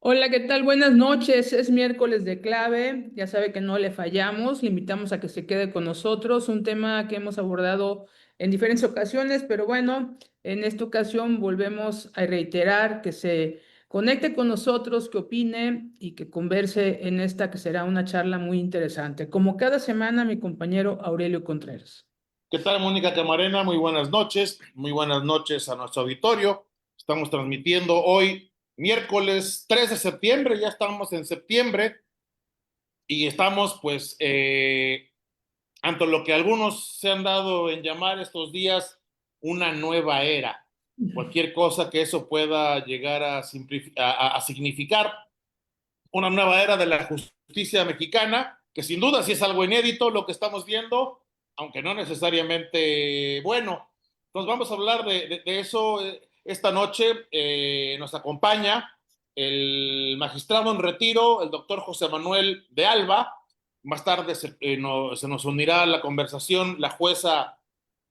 Hola, ¿qué tal? Buenas noches. Es miércoles de clave. Ya sabe que no le fallamos. Le invitamos a que se quede con nosotros. Un tema que hemos abordado en diferentes ocasiones, pero bueno, en esta ocasión volvemos a reiterar que se conecte con nosotros, que opine y que converse en esta que será una charla muy interesante. Como cada semana, mi compañero Aurelio Contreras. ¿Qué tal, Mónica Camarena? Muy buenas noches. Muy buenas noches a nuestro auditorio. Estamos transmitiendo hoy, miércoles 3 de septiembre, ya estamos en septiembre y estamos pues ante lo que algunos se han dado en llamar estos días una nueva era. Cualquier cosa que eso pueda llegar a significar una nueva era de la justicia mexicana, que sin duda sí es algo inédito lo que estamos viendo, aunque no necesariamente bueno. Entonces vamos a hablar de eso esta noche. Nos acompaña el magistrado en retiro, el doctor José Manuel de Alba. Más tarde se nos unirá a la conversación la jueza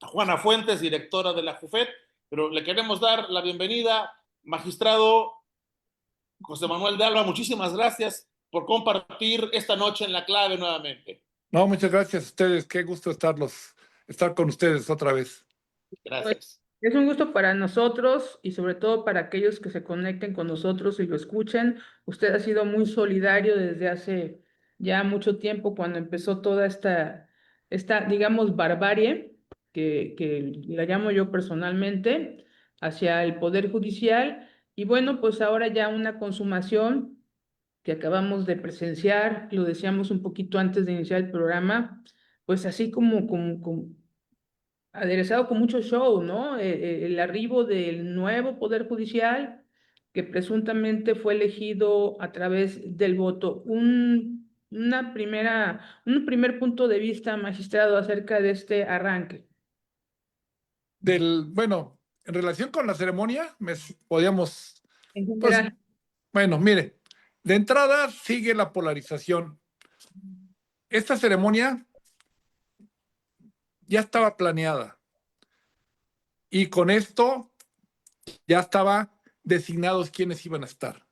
Juana Fuentes, directora de la JUFET, pero le queremos dar la bienvenida, magistrado José Manuel de Alba. Muchísimas gracias por compartir esta noche en La Clave nuevamente. No, muchas gracias a ustedes. Qué gusto estar con ustedes otra vez. Pues, Gracias. es un gusto para nosotros y sobre todo para aquellos que se conecten con nosotros y lo escuchen. Usted ha sido muy solidario desde hace ya mucho tiempo cuando empezó toda digamos, barbarie, que la llamo yo personalmente, hacia el Poder Judicial. Y bueno, pues ahora ya una consumación que acabamos de presenciar, lo decíamos un poquito antes de iniciar el programa, pues así como aderezado con mucho show, ¿no? El arribo del nuevo Poder Judicial, que presuntamente fue elegido a través del voto. Un primer punto de vista, magistrado, acerca de este arranque. Bueno, en relación con la ceremonia, podíamos, En pues, general. bueno, mire, de entrada sigue la polarización. Esta ceremonia ya estaba planeada y con esto ya estaba designados quiénes iban a estar.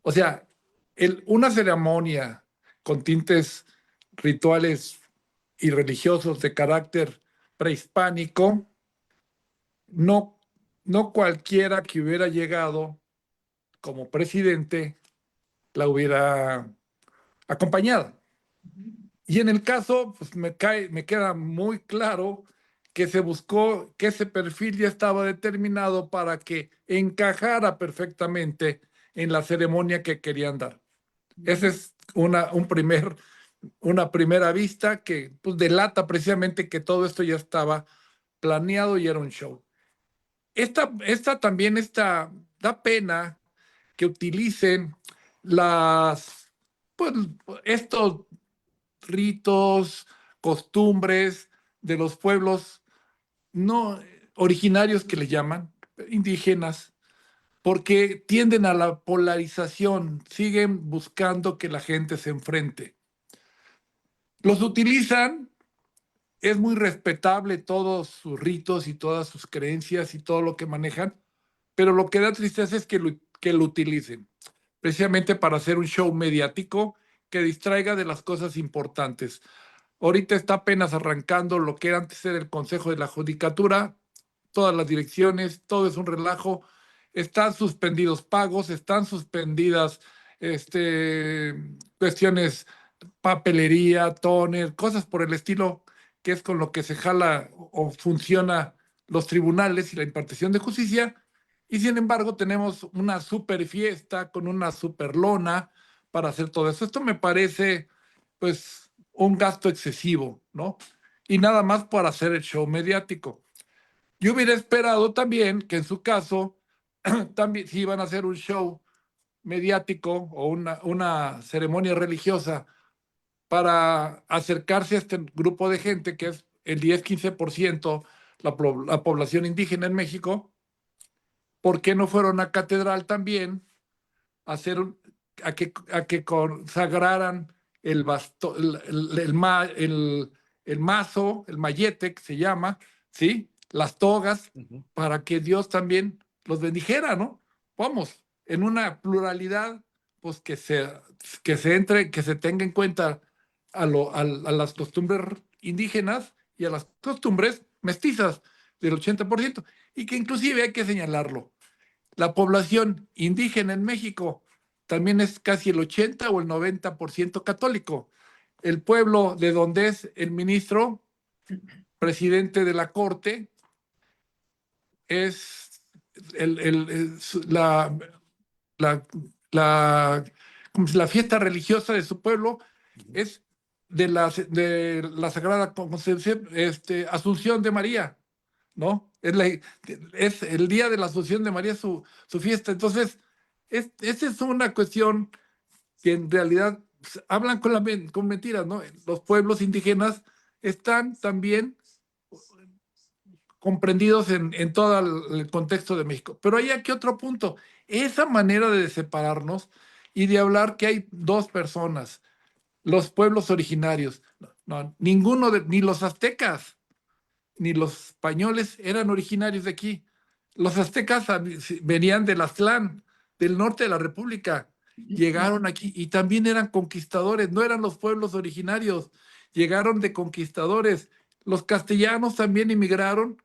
O sea, una ceremonia con tintes rituales y religiosos de carácter prehispánico, no, no cualquiera que hubiera llegado como presidente la hubiera acompañado. Y en el caso, pues me queda muy claro que se buscó, que ese perfil ya estaba determinado para que encajara perfectamente en la ceremonia que querían dar. Esa es una primera vista que pues, delata precisamente que todo esto ya estaba planeado y era un show. Da pena que utilicen pues, estos ritos, costumbres de los pueblos no originarios que le llaman, indígenas, porque tienden a la polarización, siguen buscando que la gente se enfrente. Los utilizan, es muy respetable todos sus ritos y todas sus creencias y todo lo que manejan, pero lo que da tristeza es que lo utilicen, precisamente para hacer un show mediático que distraiga de las cosas importantes. Ahorita está apenas arrancando lo que antes era el Consejo de la Judicatura, todas las direcciones, todo es un relajo, están suspendidos pagos, están suspendidas cuestiones, papelería, tóner, cosas por el estilo, que es con lo que se jala o funciona los tribunales y la impartición de justicia, y sin embargo tenemos una super fiesta con una super lona para hacer todo eso. Esto me parece, pues, un gasto excesivo, ¿no? Y nada más para hacer el show mediático. Yo hubiera esperado también que en su caso, también si iban a hacer un show mediático o una ceremonia religiosa para acercarse a este grupo de gente que es el 10-15% la población indígena en México, ¿por qué no fueron a catedral también a hacer a que consagraran el mazo, el mayete que se llama, ¿sí? Las togas, para que Dios también los bendijera, ¿no? Vamos, en una pluralidad, pues que se tenga en cuenta a las costumbres indígenas y a las costumbres mestizas del 80%, y que inclusive hay que señalarlo, la población indígena en México también es casi el 80 o el 90% católico. El pueblo de donde es el ministro, presidente de la Corte, es la, la fiesta religiosa de su pueblo es de la Sagrada Concepción, Asunción de María, ¿no? Es el día de la Asunción de María su fiesta. Entonces, esa es una cuestión que en realidad pues, hablan con mentiras, ¿no? Los pueblos indígenas están también comprendidos en todo el contexto de México. Pero hay aquí otro punto, esa manera de separarnos y de hablar que hay dos personas, los pueblos originarios. No, ninguno ni los aztecas ni los españoles eran originarios de aquí. Los aztecas venían del Aztlán, del norte de la República, llegaron aquí y también eran conquistadores, no eran los pueblos originarios, llegaron de conquistadores. Los castellanos también inmigraron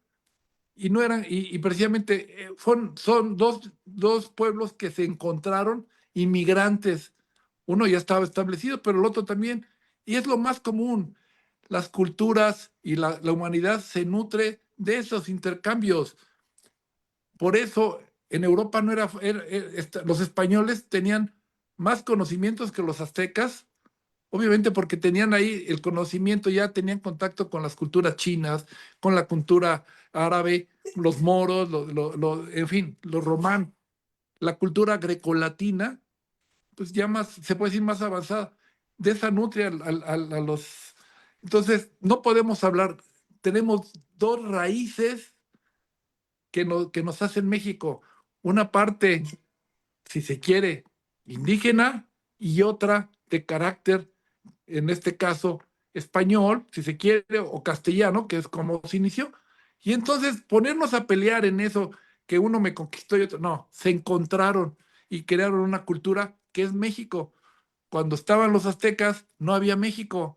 y no eran, y precisamente son dos pueblos que se encontraron inmigrantes. Uno ya estaba establecido, pero el otro también. Y es lo más común. Las culturas y la humanidad se nutre de esos intercambios. Por eso en Europa no los españoles tenían más conocimientos que los aztecas, obviamente porque tenían ahí el conocimiento, ya tenían contacto con las culturas chinas, con la cultura árabe, los moros, en fin, los romanos, la cultura grecolatina, pues ya más, se puede decir más avanzada. De esa nutria a los... Entonces, no podemos hablar, tenemos dos raíces que nos hacen México. Una parte, si se quiere, indígena y otra de carácter, en este caso, español, si se quiere, o castellano, que es como se inició. Y entonces ponernos a pelear en eso, que uno me conquistó y otro, no, se encontraron y crearon una cultura que es México. Cuando estaban los aztecas, no había México,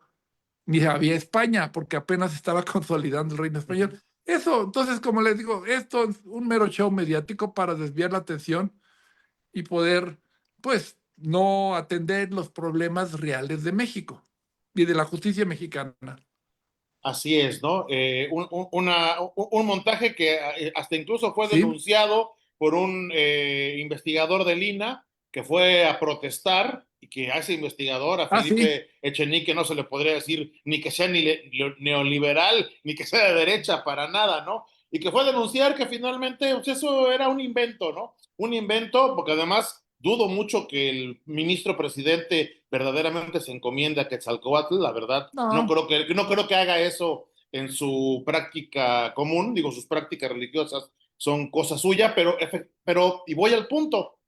ni había España, porque apenas estaba consolidando el reino español. Eso, entonces, como les digo, esto es un mero show mediático para desviar la atención y poder, pues, no atender los problemas reales de México y de la justicia mexicana. Así es, ¿no? Un montaje que hasta incluso fue ¿Sí? denunciado por un investigador del INAH que fue a protestar y que a ese investigador, a Ah, sí. Felipe Echenique, no se le podría decir ni que sea ni neoliberal, ni que sea de derecha para nada, ¿no? Y que fue a denunciar que finalmente pues eso era un invento, ¿no? Un invento, porque además dudo mucho que el ministro presidente verdaderamente se encomiende a Quetzalcóatl, la verdad, No, no creo que haga eso en su práctica común, digo, sus prácticas religiosas son cosa suya, pero y voy al punto,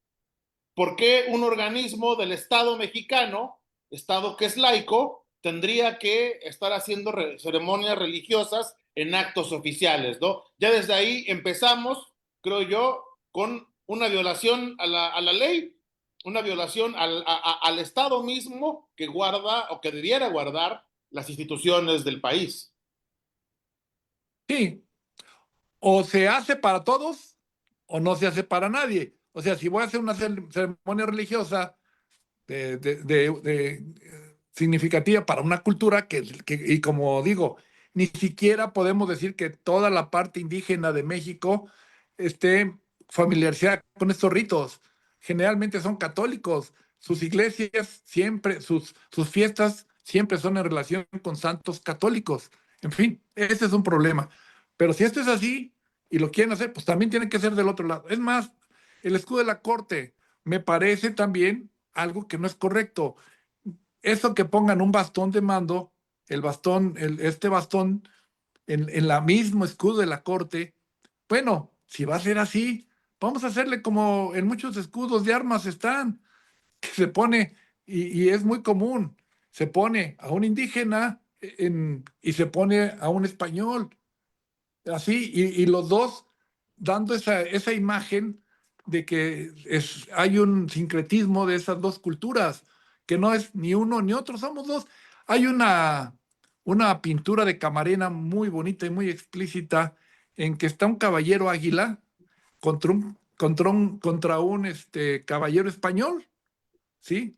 ¿por qué un organismo del Estado mexicano, Estado que es laico, tendría que estar haciendo ceremonias religiosas en actos oficiales, ¿no? Ya desde ahí empezamos, creo yo, con una violación a la ley, una violación al Estado mismo que guarda o que debiera guardar las instituciones del país. sí. O se hace para todos o no se hace para nadie. O sea, si voy a hacer una ceremonia religiosa significativa para una cultura y como digo, ni siquiera podemos decir que toda la parte indígena de México esté familiarizada con estos ritos. Generalmente son católicos, sus iglesias siempre, sus fiestas siempre son en relación con santos católicos. En fin, ese es un problema. Pero si esto es así y lo quieren hacer, pues también tiene que ser del otro lado. Es más, el escudo de la corte me parece también algo que no es correcto. Eso que pongan un bastón de mando, el bastón, este bastón en la mismo escudo de la corte, bueno, si va a ser así, vamos a hacerle como en muchos escudos de armas están, que se pone, y es muy común, se pone a un indígena y se pone a un español, así, y los dos dando esa imagen de que hay un sincretismo de esas dos culturas, que no es ni uno ni otro, somos dos. Hay una pintura de Camarena muy bonita y muy explícita en que está un caballero águila contra un caballero español, ¿sí?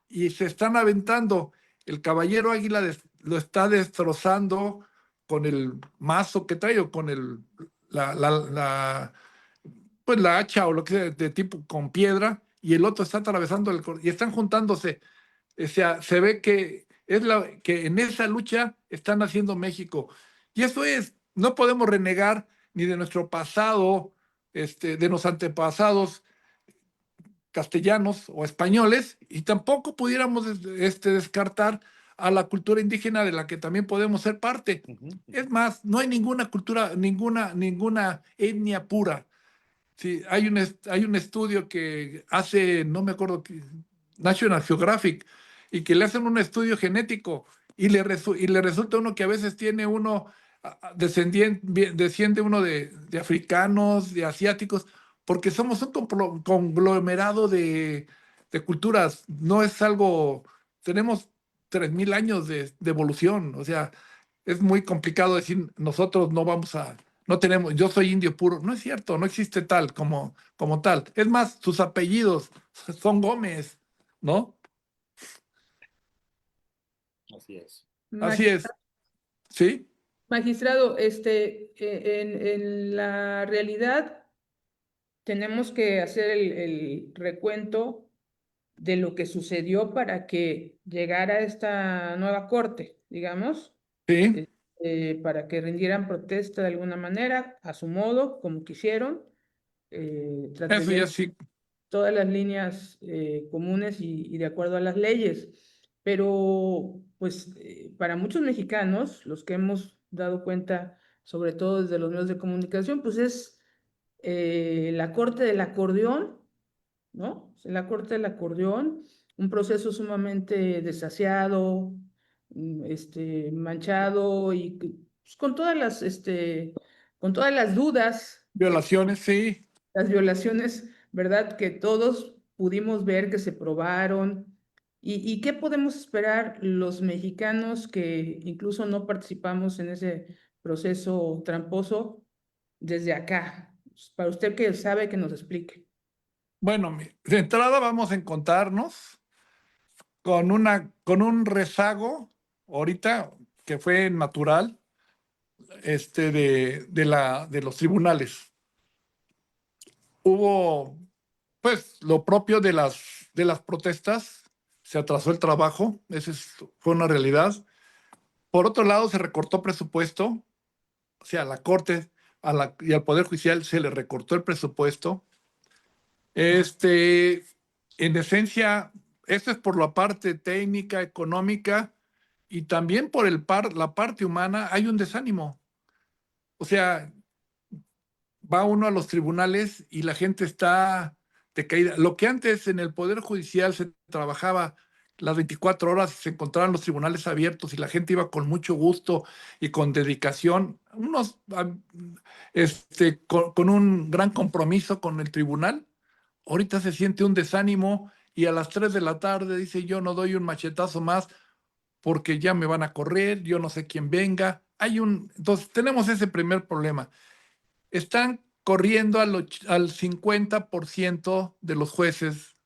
Y se están aventando. El caballero águila lo está destrozando con el mazo que trae o con la, la, la, pues la hacha o lo que sea de tipo con piedra, y el otro está atravesando y están juntándose. O sea, se ve que que en esa lucha están haciendo México. Y eso no podemos renegar ni de nuestro pasado, de los antepasados castellanos o españoles, y tampoco pudiéramos descartar a la cultura indígena de la que también podemos ser parte. Es más, no hay ninguna cultura, ninguna etnia pura. Sí, hay un estudio que hace, no me acuerdo, National Geographic, y que le hacen un estudio genético y le resulta uno que a veces tiene uno, desciende uno de africanos, de asiáticos, porque somos un conglomerado de culturas. No es algo, tenemos 3.000 años de evolución, o sea, es muy complicado decir nosotros no tenemos, yo soy indio puro. No es cierto, no existe tal como tal. Es más, sus apellidos son Gómez, ¿no? Así es. Así es, ¿sí? Magistrado, en la realidad tenemos que hacer el recuento de lo que sucedió para que llegara esta nueva corte, digamos, Sí, para que rindieran protesta de alguna manera, a su modo, como quisieron, eso ya transgrediendo sí. todas las líneas comunes y de acuerdo a las leyes. Pero, pues, para muchos mexicanos, los que hemos dado cuenta, sobre todo desde los medios de comunicación, pues es la corte del acordeón, ¿no? La corte del acordeón, un proceso sumamente desasiado, manchado y pues, con todas las dudas Violaciones, sí. las violaciones, ¿verdad? Que todos pudimos ver que se probaron. ¿Y qué podemos esperar los mexicanos que incluso no participamos en ese proceso tramposo desde acá? Para usted que sabe que nos explique. Bueno, de entrada vamos a encontrarnos con un rezago ahorita que fue natural, de los tribunales. Hubo, pues, lo propio de las protestas, se atrasó el trabajo, fue una realidad. Por otro lado, se recortó presupuesto, o sea, a la Corte y al Poder Judicial se le recortó el presupuesto. En esencia, esto es por la parte técnica, económica, y también por la parte humana hay un desánimo. O sea, va uno a los tribunales y la gente está decaída. Lo que antes en el Poder Judicial se trabajaba las 24 horas, se encontraban los tribunales abiertos y la gente iba con mucho gusto y con dedicación, con un gran compromiso con el tribunal. Ahorita se siente un desánimo y a las 3 de la tarde dice: yo no doy un machetazo más porque ya me van a correr, yo no sé quién venga. Entonces tenemos ese primer problema. Están corriendo al 50% de los jueces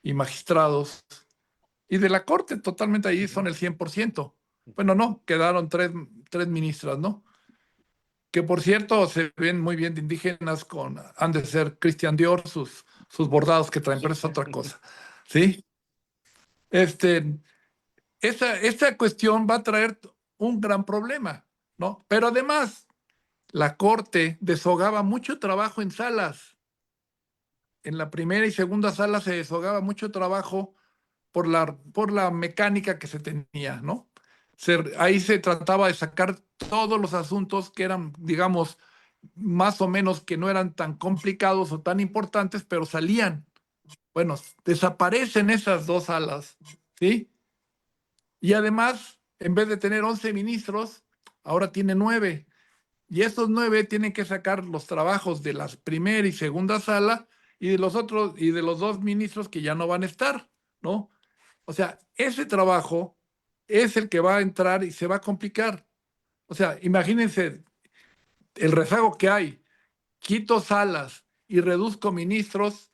y magistrados, y de la Corte totalmente ahí son el 100%. Bueno, no, quedaron tres ministras, ¿no? Que por cierto se ven muy bien de indígenas, han de ser Christian Dior, sus bordados que traen, pero es otra cosa, ¿sí? Este, esta cuestión va a traer un gran problema, ¿no? Pero además, la Corte deshogaba mucho trabajo en salas. En la primera y segunda sala se deshogaba mucho trabajo por la mecánica que se tenía, ¿no? Ahí se trataba de sacar todos los asuntos que eran, digamos, más o menos, que no eran tan complicados o tan importantes, pero salían. Bueno, desaparecen esas dos salas, ¿sí? Y además, en vez de tener 11 ministros, ahora tiene 9. Y estos 9 tienen que sacar los trabajos de la primera y segunda sala y de los otros, y de los dos ministros que ya no van a estar, ¿no? O sea, ese trabajo es el que va a entrar y se va a complicar. O sea, imagínense el rezago que hay. Quito salas y reduzco ministros,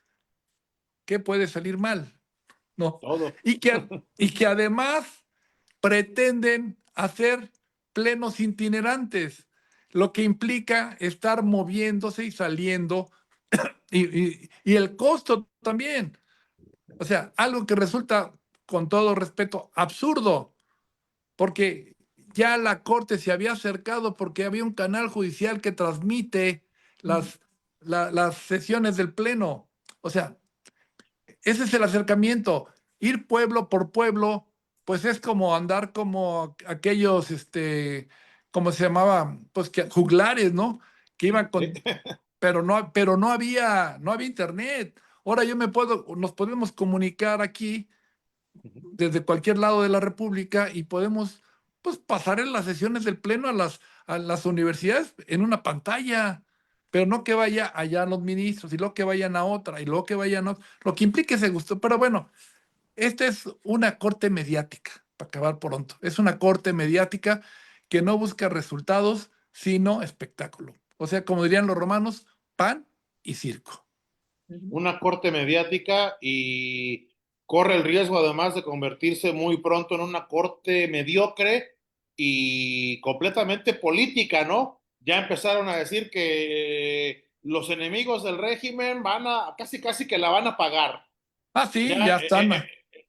¿qué puede salir mal? No. Todo. Y que además pretenden hacer plenos itinerantes, lo que implica estar moviéndose y saliendo, y el costo también. O sea, algo que resulta, con todo respeto, absurdo, porque ya la Corte se había acercado porque había un canal judicial que transmite las sesiones del Pleno. O sea, ese es el acercamiento. Ir pueblo por pueblo, pues es como andar como aquellos, ¿cómo se llamaba? Pues que juglares, ¿no? Que iban Sí. pero no había internet. Ahora nos podemos comunicar aquí desde cualquier lado de la República y podemos, pues, pasar en las sesiones del Pleno a las universidades en una pantalla, pero no que vaya allá los ministros y luego que vayan a otra y luego que vayan a otra, lo que implique ese gusto. Pero bueno, esta es una corte mediática, para acabar pronto. Es una corte mediática que no busca resultados, sino espectáculo. O sea, como dirían los romanos, pan y circo. Una corte mediática y corre el riesgo además de convertirse muy pronto en una corte mediocre y completamente política, ¿no? Ya empezaron a decir que los enemigos del régimen van a, casi casi que la van a pagar. Ah, sí, Ya ya están.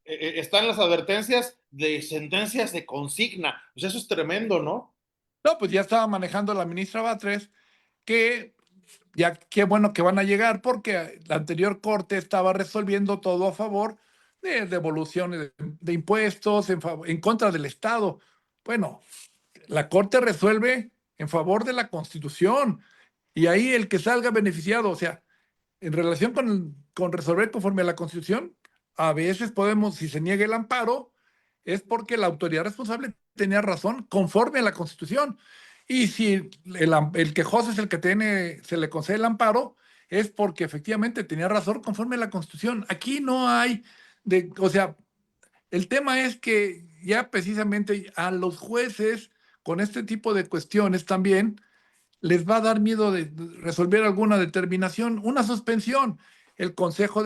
están las advertencias de sentencias de consigna. Pues eso es tremendo, ¿no? No, pues ya estaba manejando la ministra Batres, que ya qué bueno que van a llegar, porque la anterior corte estaba resolviendo todo a favor de devoluciones de impuestos, en contra del Estado. Bueno, la corte resuelve en favor de la Constitución, y ahí el que salga beneficiado, o sea, en relación con resolver conforme a la Constitución, a veces podemos, si se niega el amparo, es porque la autoridad responsable tenía razón conforme a la Constitución. Y si el quejoso es el que se le concede el amparo, es porque efectivamente tenía razón conforme a la Constitución. Aquí no hay, o sea, el tema es que ya precisamente a los jueces con este tipo de cuestiones también les va a dar miedo de resolver alguna determinación, una suspensión. El Consejo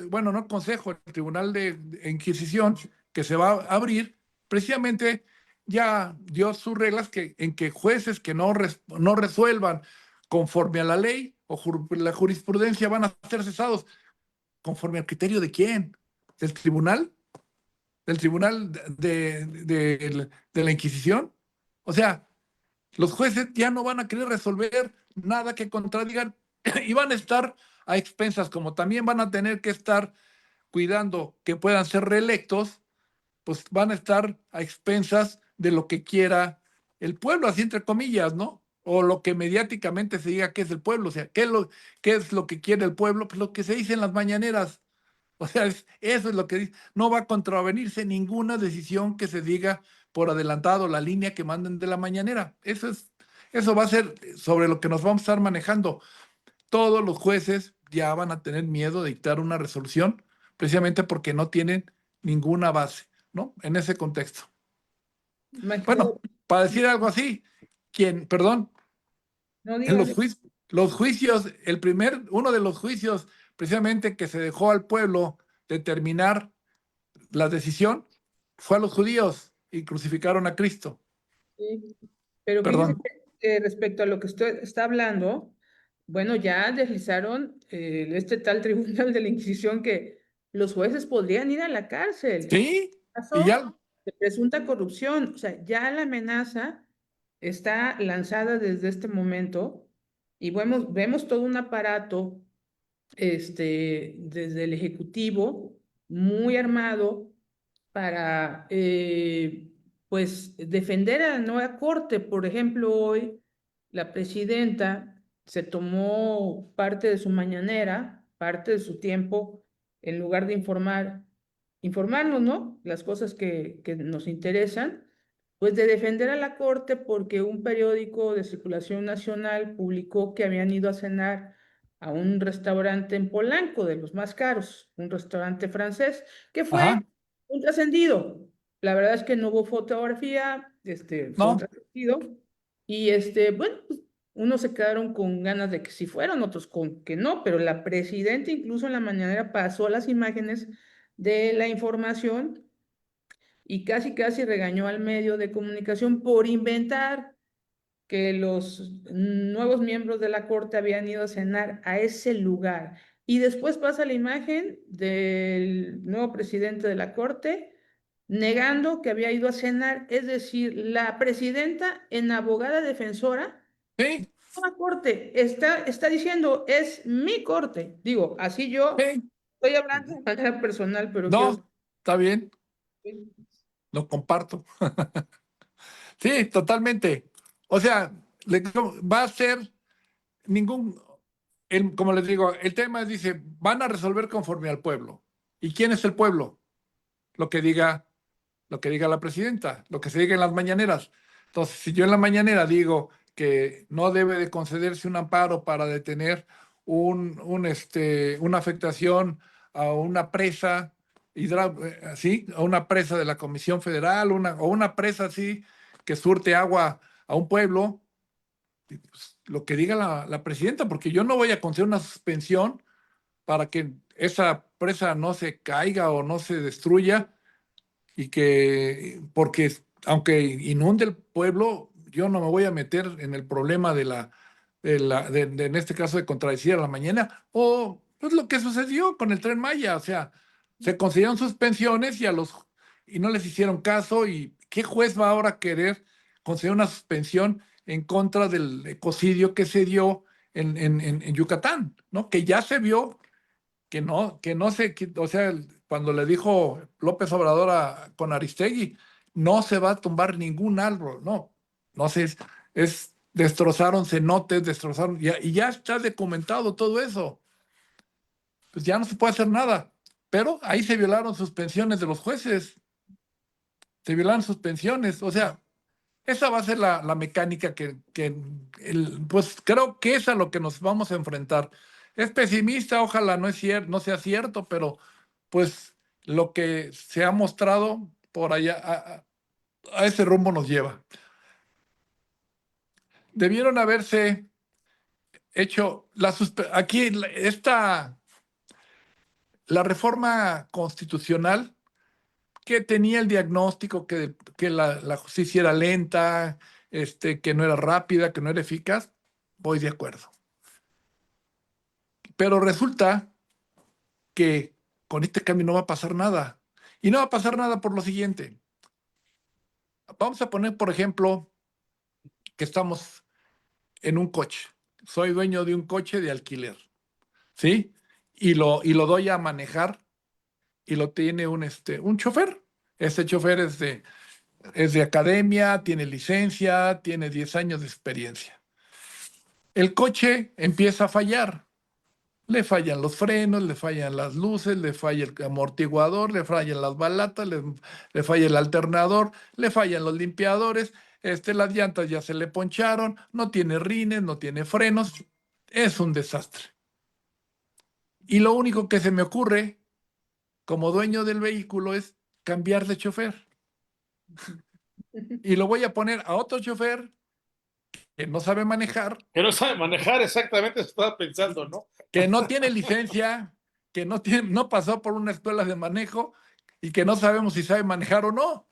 bueno, no Consejo, el Tribunal de Inquisición, que se va a abrir, precisamente ya dio sus reglas en que jueces que no resuelvan conforme a la ley o la jurisprudencia van a ser cesados. ¿Conforme al criterio de quién? ¿Del tribunal? ¿Del tribunal de la Inquisición? O sea, los jueces ya no van a querer resolver nada que contradigan y van a estar a expensas, como también van a tener que estar cuidando que puedan ser reelectos, pues van a estar a expensas de lo que quiera el pueblo, así entre comillas, ¿no? O lo que mediáticamente se diga que es el pueblo, o sea, ¿qué es lo que quiere el pueblo? Pues lo que se dice en las mañaneras. O sea, eso es lo que dice. No va a contravenirse ninguna decisión que se diga por adelantado, la línea que manden de la mañanera. Eso va a ser sobre lo que nos vamos a estar manejando. Todos los jueces ya van a tener miedo de dictar una resolución, precisamente porque no tienen ninguna base, ¿no? En ese contexto. Imagínate, Bueno, para decir algo así, perdón, no en digas, los juicios, uno de los juicios precisamente que se dejó al pueblo determinar la decisión fue a los judíos y crucificaron a Cristo. sí, pero Perdón. fíjese que respecto a lo que usted está hablando, bueno, ya deslizaron este tal tribunal de la Inquisición que los jueces podrían ir a la cárcel. Sí, y Caso ya, de presunta corrupción, o sea, ya la amenaza está lanzada desde este momento y vemos todo un aparato desde el Ejecutivo muy armado para pues defender a la nueva corte. Por ejemplo, hoy la presidenta se tomó parte de su mañanera, parte de su tiempo, en lugar de informarnos, ¿no? Las cosas que nos interesan, pues de defender a la corte porque un periódico de circulación nacional publicó que habían ido a cenar a un restaurante en Polanco, de los más caros, un restaurante francés, que fue Ajá, un trascendido. La verdad es que no hubo fotografía, fue un no, trascendido. Y bueno, pues, unos se quedaron con ganas de que sí fueron, otros con que no, pero la presidenta incluso en la mañanera pasó las imágenes de la información y casi casi regañó al medio de comunicación por inventar que los nuevos miembros de la corte habían ido a cenar a ese lugar. Y después pasa la imagen del nuevo presidente de la corte negando que había ido a cenar, es decir, la presidenta en abogada defensora sí, la corte está diciendo, es mi corte. Digo, así yo sí, estoy hablando de manera personal, pero quiero no, está bien, saber. lo comparto. Sí, totalmente. O sea, va a ser ningún, como les digo, el tema dice, van a resolver conforme al pueblo. ¿Y quién es el pueblo? Lo que diga, lo que diga la presidenta, lo que se diga en las mañaneras. Entonces, si yo en la mañanera digo que no debe de concederse un amparo para detener una afectación a una presa, así, a una presa de la Comisión Federal, o una presa así que surte agua a un pueblo, pues, lo que diga la presidenta, porque yo no voy a conceder una suspensión para que esa presa no se caiga o no se destruya y porque aunque inunde el pueblo, yo no me voy a meter en el problema en este caso, de contradecir a la mañana, o pues lo que sucedió con el Tren Maya, o sea, se concedieron suspensiones y no les hicieron caso, y ¿qué juez va ahora a querer conceder una suspensión en contra del ecocidio que se dio en Yucatán, ¿no? Que ya se vio o sea, cuando le dijo López Obrador con Aristegui, no se va a tumbar ningún árbol, no, no sé, destrozaron cenotes, y ya está documentado todo eso, pues ya no se puede hacer nada, pero ahí se violaron suspensiones de los jueces, se violaron suspensiones, o sea, esa va a ser la mecánica pues creo que es a lo que nos vamos a enfrentar. Es pesimista, ojalá no sea cierto, pero pues lo que se ha mostrado por allá, a ese rumbo nos lleva. Debieron haberse hecho aquí la reforma constitucional que tenía el diagnóstico que la justicia era lenta, que no era rápida, que no era eficaz, voy de acuerdo. Pero resulta que con este cambio no va a pasar nada. Y no va a pasar nada por lo siguiente. Vamos a poner, por ejemplo, que estamos en un coche. Soy dueño de un coche de alquiler, ¿sí? Y lo doy a manejar y lo tiene un chofer. Ese chofer es de academia, tiene licencia, tiene 10 años de experiencia. El coche empieza a fallar. Le fallan los frenos, le fallan las luces, le falla el amortiguador, le fallan las balatas, le falla el alternador, le fallan los limpiadores, las llantas ya se le poncharon, no tiene rines, no tiene frenos, es un desastre. Y lo único que se me ocurre como dueño del vehículo es cambiar de chofer. Y lo voy a poner a otro chofer que no sabe manejar, Que no sabe manejar, exactamente eso estaba pensando, ¿no? que no tiene licencia, que no pasó por una escuela de manejo y que no sabemos si sabe manejar o no.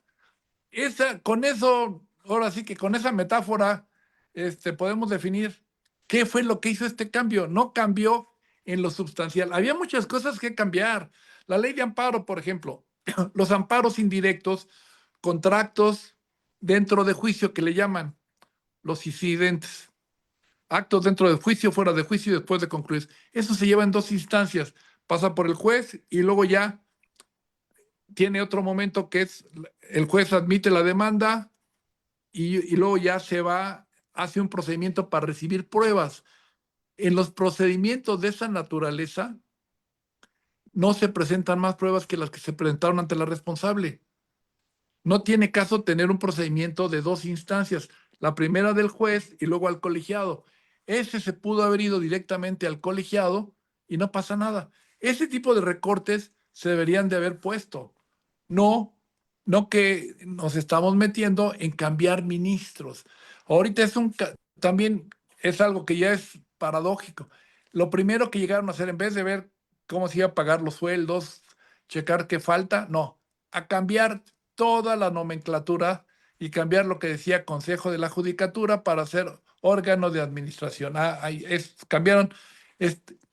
Con eso, ahora sí que con esa metáfora, podemos definir qué fue lo que hizo este cambio. No cambió en lo sustancial. Había muchas cosas que cambiar. La ley de amparo, por ejemplo, los amparos indirectos, contratos dentro de juicio que le llaman los incidentes. Actos dentro del juicio, fuera de juicio y después de concluir. Eso se lleva en dos instancias. Pasa por el juez y luego ya tiene otro momento que es el juez admite la demanda y luego ya hace un procedimiento para recibir pruebas. En los procedimientos de esa naturaleza no se presentan más pruebas que las que se presentaron ante la responsable. No tiene caso tener un procedimiento de dos instancias, la primera del juez y luego al colegiado. ese se pudo haber ido directamente al colegiado y no pasa nada. Ese tipo de recortes se deberían de haber puesto. No, no que nos estamos metiendo en cambiar ministros. Ahorita también es algo que ya es paradójico. Lo primero que llegaron a hacer, en vez de ver cómo se iba a pagar los sueldos, checar qué falta, no, a cambiar toda la nomenclatura y cambiar lo que decía Consejo de la Judicatura para hacer órgano de administración. Cambiaron,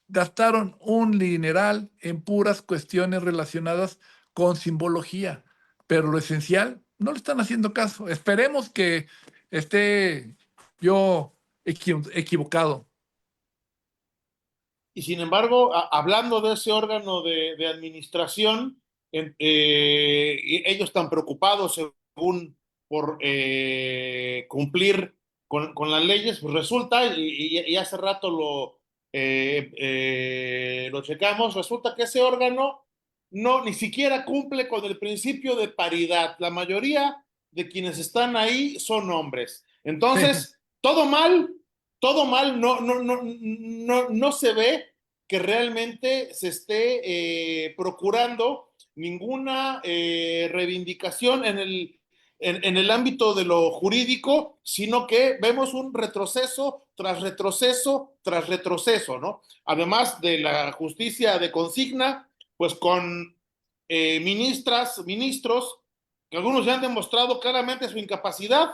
gastaron un dineral en puras cuestiones relacionadas con simbología, pero lo esencial no le están haciendo caso. Esperemos que esté yo equivocado. Y sin embargo, hablando de ese órgano de administración, y ellos están preocupados según por cumplir con las leyes, pues resulta, y hace rato lo checamos, resulta que ese órgano no ni siquiera cumple con el principio de paridad. La mayoría de quienes están ahí son hombres. Entonces, todo mal, no se ve que realmente se esté procurando ninguna reivindicación en el ámbito de lo jurídico, sino que vemos un retroceso tras retroceso tras retroceso, ¿no? Además de la justicia de consigna, pues con ministros, que algunos ya han demostrado claramente su incapacidad,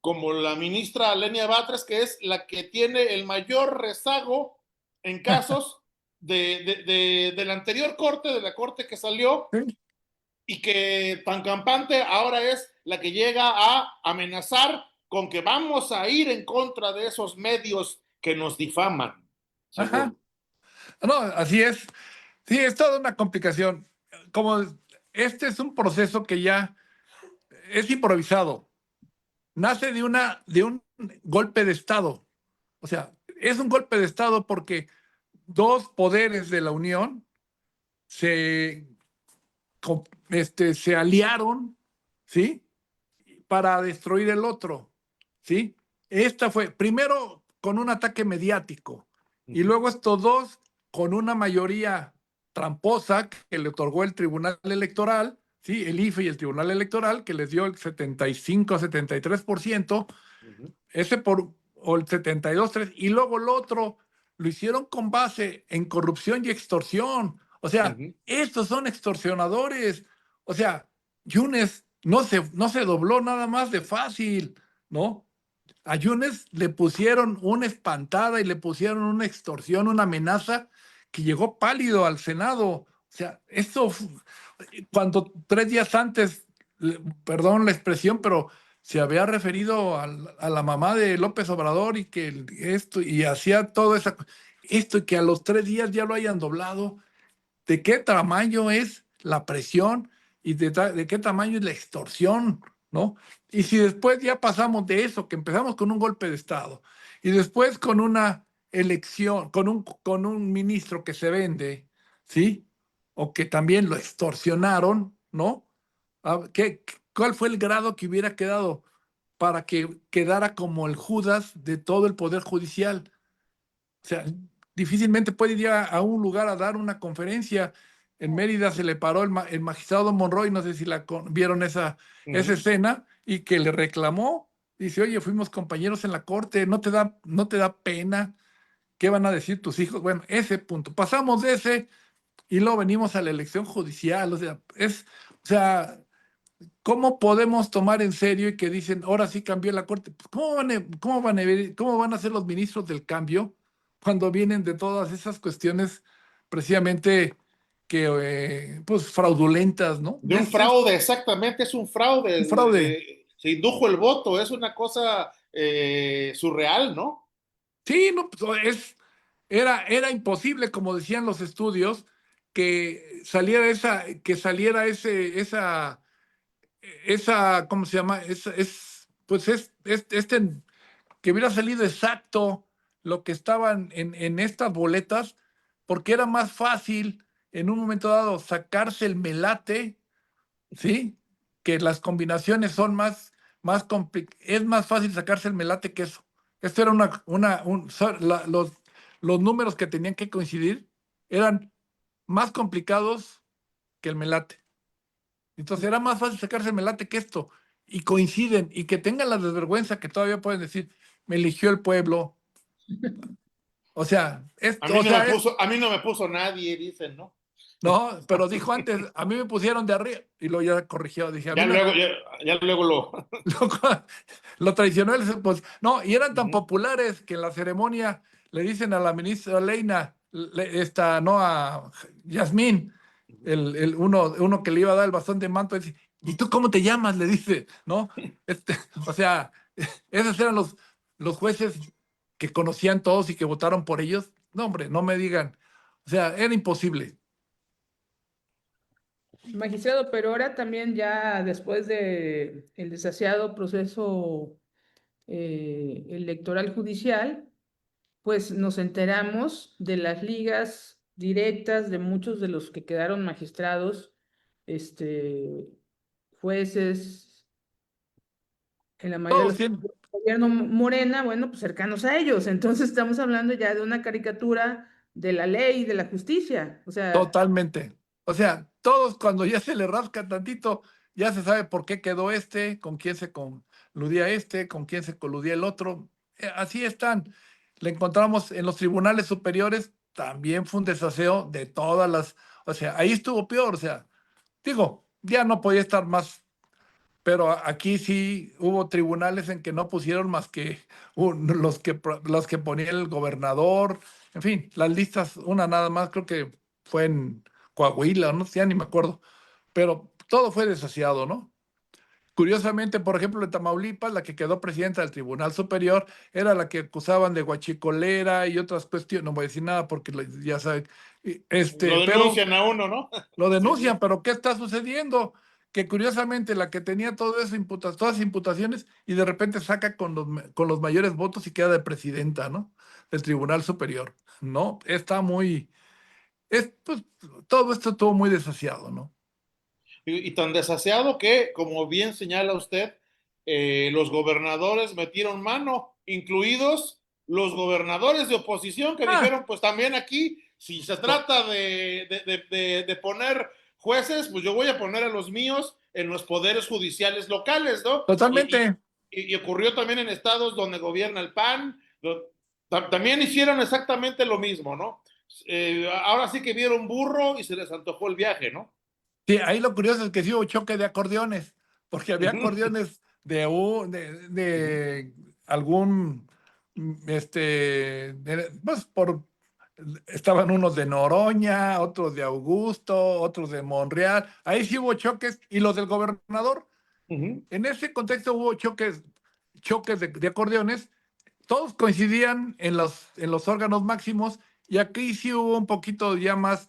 como la ministra Lenia Batres, que es la que tiene el mayor rezago en casos de la anterior corte, de la corte que salió, y que tan campante ahora es la que llega a amenazar con que vamos a ir en contra de esos medios que nos difaman. Ajá. No, así es. Sí, es toda una complicación. Como este es un proceso que ya es improvisado. Nace de un golpe de Estado. O sea, es un golpe de Estado porque dos poderes de la Unión se, se aliaron, ¿sí? Para destruir el otro, ¿sí? Esta fue primero con un ataque mediático y luego estos dos con una mayoría tramposa que le otorgó el Tribunal Electoral, ¿sí? El IFE y el Tribunal Electoral, que les dio el 75-73%, ese o el 72-3%, y luego el otro lo hicieron con base en corrupción y extorsión. O sea, estos son extorsionadores. O sea, Yunes no se dobló nada más de fácil, ¿no? A Yunes le pusieron una espantada y le pusieron una extorsión, una amenaza que llegó pálido al Senado. O sea, cuando 3 días antes, perdón la expresión, pero se había referido a la mamá de López Obrador y que esto, y hacía todo esto, y que a los 3 días ya lo hayan doblado. ¿De qué tamaño es la presión y de qué tamaño es la extorsión, ¿no? Y si después ya pasamos de eso, que empezamos con un golpe de Estado y después con una elección, con un ministro que se vende, ¿sí? O que también lo extorsionaron, ¿no? ¿Cuál fue el grado que hubiera quedado para que quedara como el Judas de todo el Poder Judicial? O sea, difícilmente puede ir a un lugar a dar una conferencia. En Mérida se le paró el magistrado Monroy, no sé si vieron esa escena, y que le reclamó. Dice, oye, fuimos compañeros en la corte, no te da pena? ¿Qué van a decir tus hijos? Bueno, ese punto. Pasamos de ese y luego venimos a la elección judicial. O sea, ¿cómo podemos tomar en serio y que dicen, ahora sí cambió la corte? Pues, ¿cómo van a ser los ministros del cambio cuando vienen de todas esas cuestiones precisamente que, pues, fraudulentas, ¿no? De un fraude, exactamente, es un fraude. Un fraude. Se indujo el voto, es una cosa surreal, ¿no? Sí, no, pues, era imposible, como decían los estudios, que saliera ¿cómo se llama? Que hubiera salido exacto lo que estaban en estas boletas, porque era más fácil en un momento dado sacarse el melate, ¿sí? Que las combinaciones son es más fácil sacarse el melate que eso. Esto era los números que tenían que coincidir eran más complicados que el melate. Entonces era más fácil sacarse el melate que esto. Y coinciden, y que tengan la desvergüenza que todavía pueden decir, me eligió el pueblo. O sea, A mí no me puso nadie, dicen, ¿no? no, pero dijo antes, a mí me pusieron de arriba, y luego ya corrigió, dije, a mí Ya me, luego, ya luego lo. lo traicionó, pues, no, y eran tan Ujú. populares que en la ceremonia le dicen a la ministra Leina, no, a Yasmín, uno que le iba a dar el bastón de manto, dice, ¿y tú cómo te llamas? Le dice, ¿no? O sea, esos eran los jueces que conocían todos y que votaron por ellos. No, hombre, no me digan. O sea, era imposible. Magistrado, pero ahora también ya después de el desasiado proceso electoral judicial, pues nos enteramos de las ligas directas de muchos de los que quedaron magistrados, este, jueces, en la mayoría de Todos los tienen, del gobierno Morena, bueno, pues cercanos a ellos. Entonces estamos hablando ya de una caricatura de la ley y de la justicia. O sea, totalmente. O sea, todos cuando ya se le rasca tantito, ya se sabe por qué quedó con quién se coludía con quién se coludía el otro. Así están. Le encontramos en los tribunales superiores, también fue un desaseo de todas o sea, ahí estuvo peor. O sea, digo, ya no podía estar más, pero aquí sí hubo tribunales en que no pusieron más que los que ponía el gobernador, en fin, las listas, una nada más, creo que fue en Coahuila, no sé, ya ni me acuerdo, pero todo fue desasiado, ¿no? Curiosamente, por ejemplo, en Tamaulipas, la que quedó presidenta del Tribunal Superior era la que acusaban de guachicolera y otras cuestiones, no voy a decir nada porque ya saben, Lo pero denuncian a uno, ¿no? lo Sí, denuncian, sí. pero ¿qué está sucediendo? Que curiosamente la que tenía todo eso, todas las imputaciones, y de repente saca con los mayores votos y queda de presidenta, ¿no? Del Tribunal Superior, ¿no? Está pues, todo esto estuvo muy desasiado, ¿no? Y tan desaseado que, como bien señala usted, los gobernadores metieron mano, incluidos los gobernadores de oposición que Ah, dijeron, pues también aquí, si se to- trata de poner jueces, pues yo voy a poner a los míos en los poderes judiciales locales, ¿no? totalmente. Y ocurrió también en estados donde gobierna el PAN, también hicieron exactamente lo mismo, ¿no? Ahora sí que vieron burro y se les antojó el viaje, ¿no? Sí, ahí lo curioso es que sí hubo choque de acordeones, porque había acordeones de algún, pues estaban unos de Noroña, otros de Augusto, otros de Monreal, ahí sí hubo choques, y los del gobernador, Uh-huh. en ese contexto hubo choques de acordeones, todos coincidían en los órganos máximos, y aquí sí hubo un poquito ya más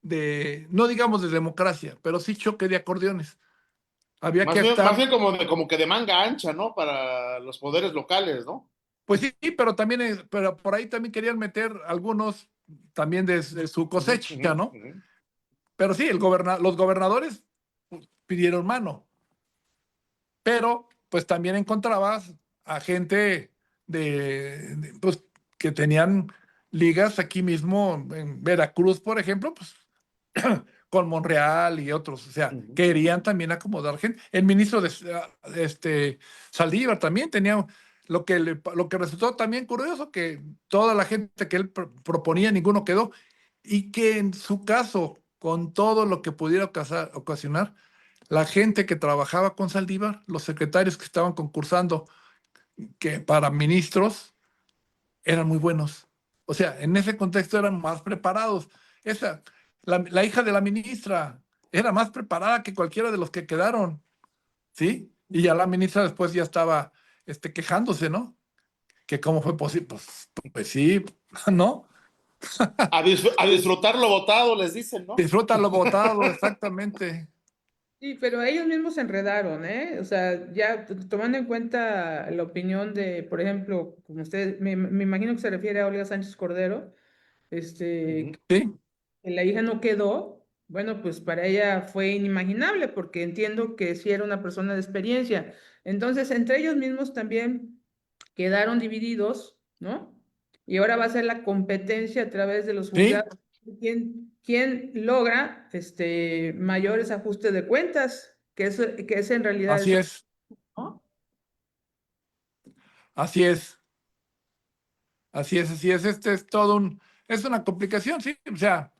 no digamos de democracia, pero sí choque de acordeones. Había que Más estar, bien como que de manga ancha, ¿no? Para los poderes locales, ¿no? pues sí, pero también, pero por ahí también querían meter algunos también de su Uh-huh, cosecha, uh-huh, ¿no? uh-huh. Pero sí, los gobernadores pidieron mano, pero pues también encontrabas a gente pues, que tenían ligas aquí mismo en Veracruz, por ejemplo, pues con Monreal y otros, o sea, Uh-huh. querían también acomodar gente. El ministro de Saldívar también tenía lo que resultó también curioso, que toda la gente que él proponía, ninguno quedó, y que en su caso, con todo lo que pudiera ocasionar, la gente que trabajaba con Saldívar, los secretarios que estaban concursando que para ministros, eran muy buenos. O sea, en ese contexto eran más preparados. Esa, la hija de la ministra era más preparada que cualquiera de los que quedaron, ¿sí? Y ya la ministra después ya estaba quejándose, ¿no? Que cómo fue posible. Pues sí, ¿no? A disfrutar lo votado, les dicen, ¿no? Disfruta lo votado, exactamente. sí, pero ellos mismos se enredaron, ¿eh? O sea, ya tomando en cuenta la opinión de, por ejemplo, como usted, me imagino que se refiere a Olga Sánchez Cordero, Uh-huh. Sí, que la hija no quedó, bueno, pues para ella fue inimaginable, porque entiendo que sí era una persona de experiencia. Entonces, entre ellos mismos también quedaron divididos, ¿no? Y ahora va a ser la competencia a través de los Sí, juzgados. ¿Quién logra mayores ajustes de cuentas? Que es en realidad así eso, es, ¿no? así es, así es, así es. Este es todo es una complicación, sí. O sea,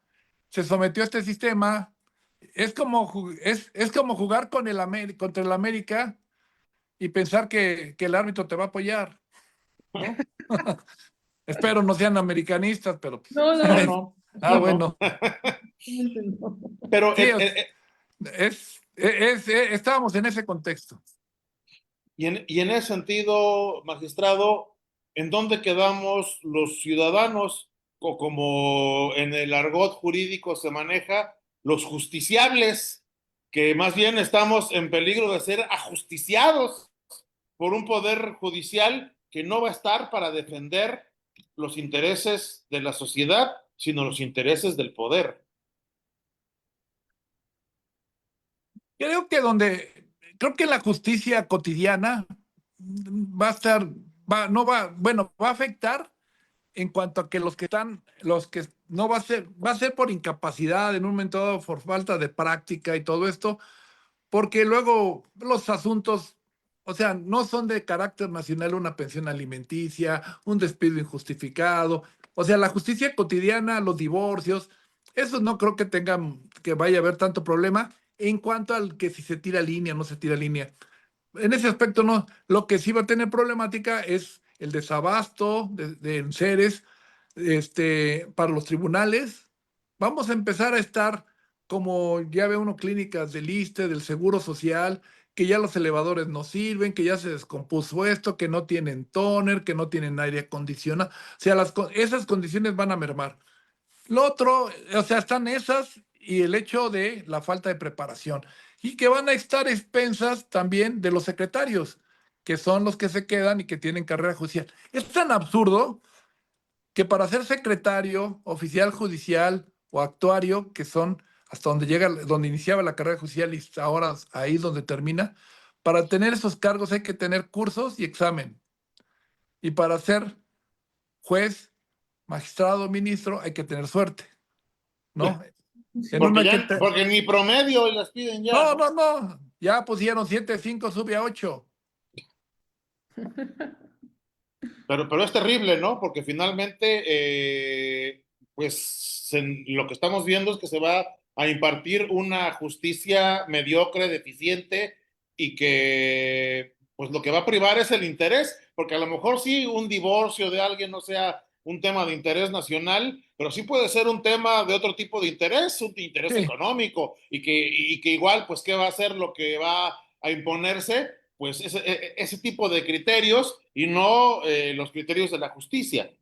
se sometió a este sistema. Es como jugar con contra el América y pensar que el árbitro te va a apoyar, ¿no? Espero no sean americanistas, pero pues, No, No, no, no, ah, yo no. bueno. no. Pero Sí, estábamos en ese contexto. y en ese sentido, magistrado, ¿en dónde quedamos los ciudadanos, o como en el argot jurídico se maneja, los justiciables, que más bien estamos en peligro de ser ajusticiados por un poder judicial que no va a estar para defender los intereses de la sociedad, sino los intereses del poder? Creo que la justicia cotidiana va a estar, no va, bueno, va a afectar en cuanto a que los que no va a ser por incapacidad en un momento dado, por falta de práctica y todo esto, porque luego los asuntos, o sea, no son de carácter nacional, una pensión alimenticia, un despido injustificado, o sea, la justicia cotidiana, los divorcios, eso no creo que vaya a haber tanto problema en cuanto al que si se tira línea, no se tira línea. En ese aspecto no, lo que sí va a tener problemática es el desabasto de enseres para los tribunales. Vamos a empezar a estar como ya ve uno clínicas del ISSSTE, del Seguro Social, que ya los elevadores no sirven, que ya se descompuso esto, que no tienen tóner, que no tienen aire acondicionado. O sea, esas condiciones van a mermar. Lo otro, o sea, están esas y el hecho de la falta de preparación. Y que van a estar expensas también de los secretarios, que son los que se quedan y que tienen carrera judicial. Es tan absurdo que para ser secretario, oficial judicial o actuario, que son hasta donde llega, donde iniciaba la carrera judicial y ahora ahí es donde termina, para tener esos cargos hay que tener cursos y examen. Y para ser juez, magistrado, ministro, hay que tener suerte, ¿no? En uno Porque hay que... ya, porque ni promedio las piden ya, No, ¿no? no, no. Ya pusieron 7.5, sube a 8. Pero es terrible, ¿no? Porque finalmente, lo que estamos viendo es que se va a impartir una justicia mediocre, deficiente, y que, pues lo que va a privar es el interés, porque a lo mejor sí un divorcio de alguien no sea un tema de interés nacional, pero sí puede ser un tema de otro tipo de interés, un interés Sí. económico, y que igual, pues, ¿qué va a ser lo que va a imponerse? Pues ese tipo de criterios y no los criterios de la justicia.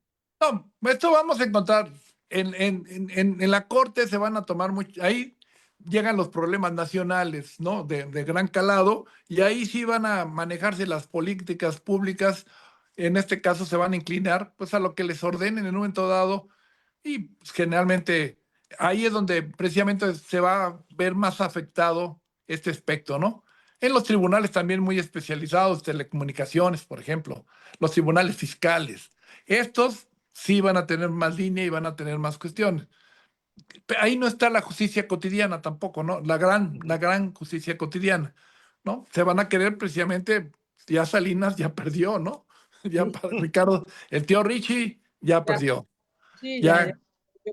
No, esto vamos a encontrar en la corte se van a tomar mucho, ahí llegan los problemas nacionales, ¿no? De gran calado, y ahí sí van a manejarse las políticas públicas, en este caso se van a inclinar pues a lo que les ordenen en un momento dado, y pues, generalmente ahí es donde precisamente se va a ver más afectado este aspecto, ¿no? En los tribunales también muy especializados, telecomunicaciones, por ejemplo, los tribunales fiscales. Estos sí van a tener más línea y van a tener más cuestiones. Ahí no está la justicia cotidiana tampoco, ¿no? La gran justicia cotidiana, ¿no? Se van a querer precisamente, ya Salinas ya perdió, ¿no? Ya Sí. Ricardo, el tío Richie ya Ya, perdió, sí, ya, ya. ya, Yo,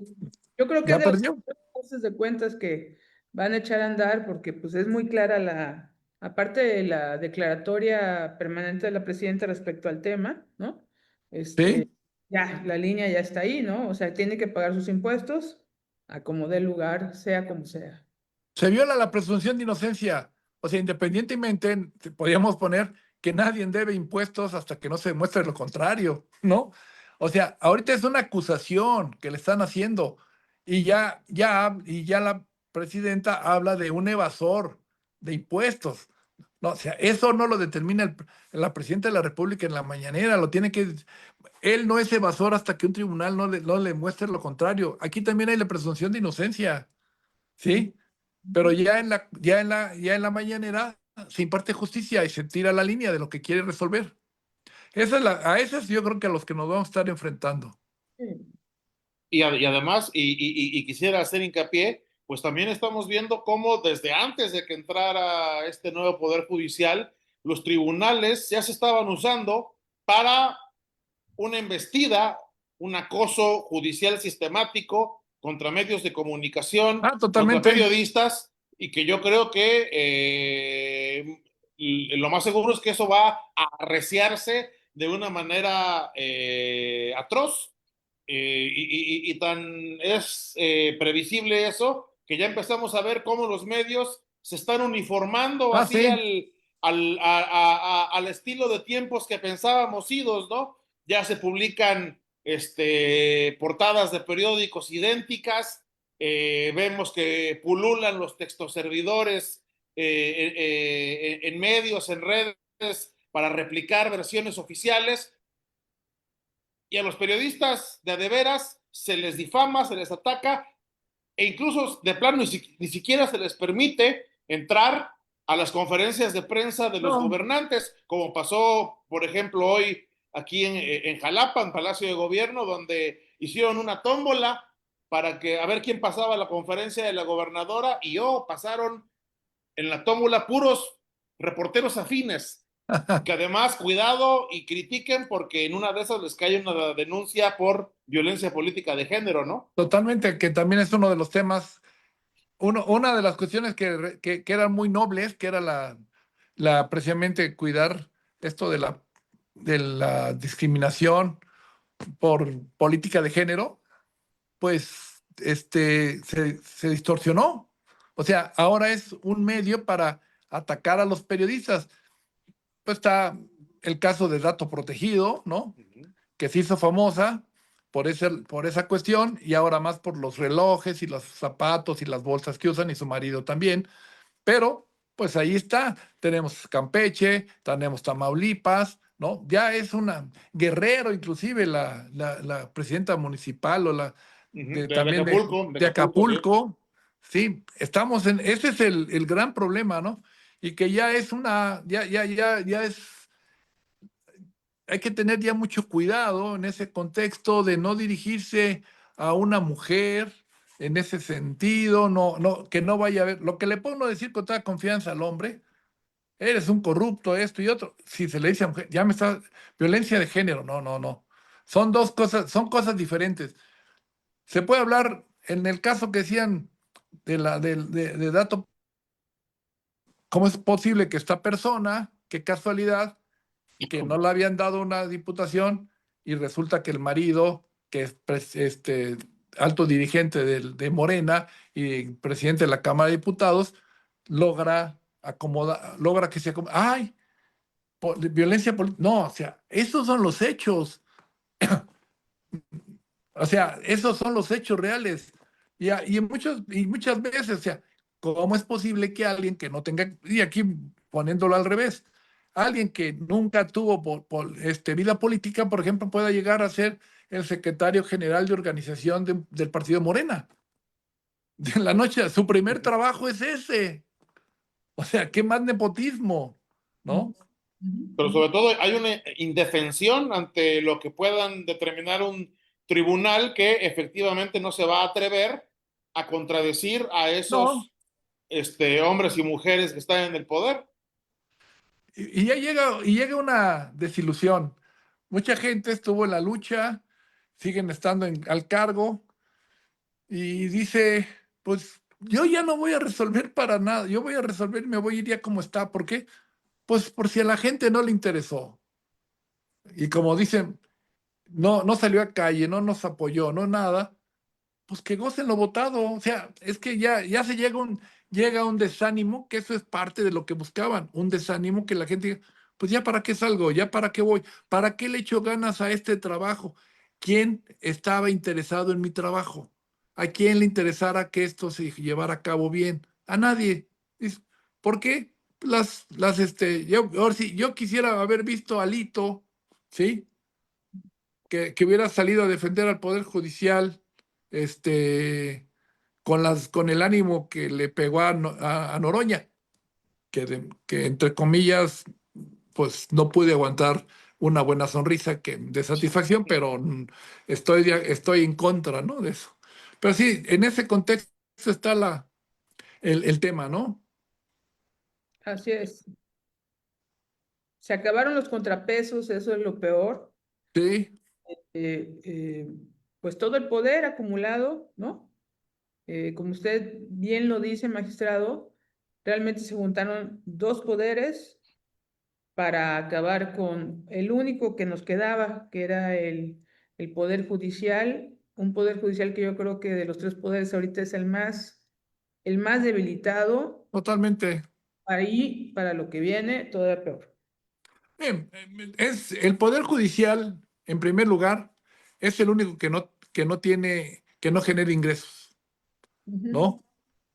yo creo que es ya de los perdió. ajustes de cuentas que van a echar a andar porque pues es muy clara aparte de la declaratoria permanente de la presidenta respecto al tema, ¿no? Este, Sí, ya, la línea ya está ahí, ¿no? O sea, tiene que pagar sus impuestos a como dé lugar, sea como sea. se viola la presunción de inocencia. O sea, independientemente, podríamos poner que nadie debe impuestos hasta que no se demuestre lo contrario, ¿no? O sea, ahorita es una acusación que le están haciendo y ya la presidenta habla de un evasor de impuestos. No, o sea, eso no lo determina la presidenta de la República en la mañanera, lo tiene que, él no es evasor hasta que un tribunal no le muestre lo contrario. Aquí también hay la presunción de inocencia, Ujú. ¿sí? Pero ya en la mañanera se imparte justicia y se tira la línea de lo que quiere resolver. A esas yo creo que a los que nos vamos a estar enfrentando. Sí. Y además, y quisiera hacer hincapié, pues también estamos viendo cómo desde antes de que entrara este nuevo Poder Judicial, los tribunales ya se estaban usando para una embestida, un acoso judicial sistemático contra medios de comunicación, Ah, contra totalmente. periodistas, y que yo creo que lo más seguro es que eso va a arreciarse de una manera atroz. Y tan es previsible eso que ya empezamos a ver cómo los medios se están uniformando Ah, así sí. al estilo de tiempos que pensábamos idos, ¿no? Ya se publican portadas de periódicos idénticas, vemos que pululan los textoservidores en medios, en redes, para replicar versiones oficiales, y a los periodistas de veras se les difama, se les ataca, e incluso de plano ni siquiera se les permite entrar a las conferencias de prensa de los No. gobernantes, como pasó, por ejemplo, hoy aquí en Jalapa, en Palacio de Gobierno, donde hicieron una tómbola para que a ver quién pasaba la conferencia de la gobernadora, y pasaron en la tómbola puros reporteros afines, que además, cuidado y critiquen porque en una de esas les cae una denuncia por violencia política de género, ¿no? Totalmente, que también es uno de los temas, una de las cuestiones que eran muy nobles, que era precisamente cuidar esto de la discriminación por política de género, pues se distorsionó. O sea, ahora es un medio para atacar a los periodistas. Pues está el caso de Dato Protegido, ¿no? Uh -huh. Que se hizo famosa por esa cuestión y ahora más por los relojes y los zapatos y las bolsas que usan y su marido también. Pero, pues ahí está. Tenemos Campeche, tenemos Tamaulipas, ¿no? Ya es una Guerrero, inclusive la presidenta municipal o Uh -huh. también De de Acapulco, sí. Acapulco. Sí, ese es el gran problema, ¿no? Y que ya es ya es hay que tener ya mucho cuidado en ese contexto de no dirigirse a una mujer en ese sentido, que no vaya a ver, lo que le puedo decir con toda confianza al hombre, eres un corrupto, esto y otro, si se le dice a mujer, ya me está, violencia de género, no. Son dos cosas, son cosas diferentes. Se puede hablar, en el caso que decían de dato, ¿cómo es posible que esta persona, qué casualidad, que no le habían dado una diputación y resulta que el marido, que es alto dirigente de Morena y presidente de la Cámara de Diputados, logra que se acomode. ¡Ay! Violencia política. No, o sea, esos son los hechos. O sea, esos son los hechos reales. Y muchas veces, o sea, ¿cómo es posible que alguien que no tenga, y aquí poniéndolo al revés, alguien que nunca tuvo vida política, por ejemplo, pueda llegar a ser el secretario general de organización del partido Morena? De la noche, su primer trabajo es ese. O sea, ¿qué más nepotismo? Ujú, ¿No? Pero ujú, sobre todo hay una indefensión ante lo que puedan determinar un tribunal que efectivamente no se va a atrever a contradecir a No. esos hombres y mujeres que están en el poder. Y ya llega una desilusión. Mucha gente estuvo en la lucha, siguen estando al cargo y dice, pues yo ya no voy a resolver para nada, yo voy a resolver y me voy a ir ya como está. ¿Por qué? Pues por si a la gente no le interesó. Y como dicen, no salió a calle, no nos apoyó, no nada, pues que gocen lo votado. O sea, es que ya llega un desánimo, que eso es parte de lo que buscaban, un desánimo que la gente diga, pues ya para qué salgo, ya para qué voy, para qué le echo ganas a este trabajo. ¿Quién estaba interesado en mi trabajo? ¿A quién le interesara que esto se llevara a cabo bien? A nadie. ¿Por qué? Ahora sí, yo quisiera haber visto a Alito, ¿sí? Que hubiera salido a defender al Poder Judicial, con el ánimo que le pegó a Noroña, que entre comillas, pues no pude aguantar una buena sonrisa de satisfacción, pero estoy en contra, ¿no? De eso. Pero sí, en ese contexto está el tema, ¿no? Así es. Se acabaron los contrapesos, eso es lo peor. Sí, Eh, eh, pues todo el poder acumulado, ¿no? Como usted bien lo dice, magistrado, realmente se juntaron dos poderes para acabar con el único que nos quedaba, que era el poder judicial, un poder judicial que yo creo que de los tres poderes ahorita es el más debilitado, totalmente. ahí para lo que viene, todavía peor. Es el Poder Judicial, en primer lugar, es el único que no genera ingresos, Ujú. ¿no?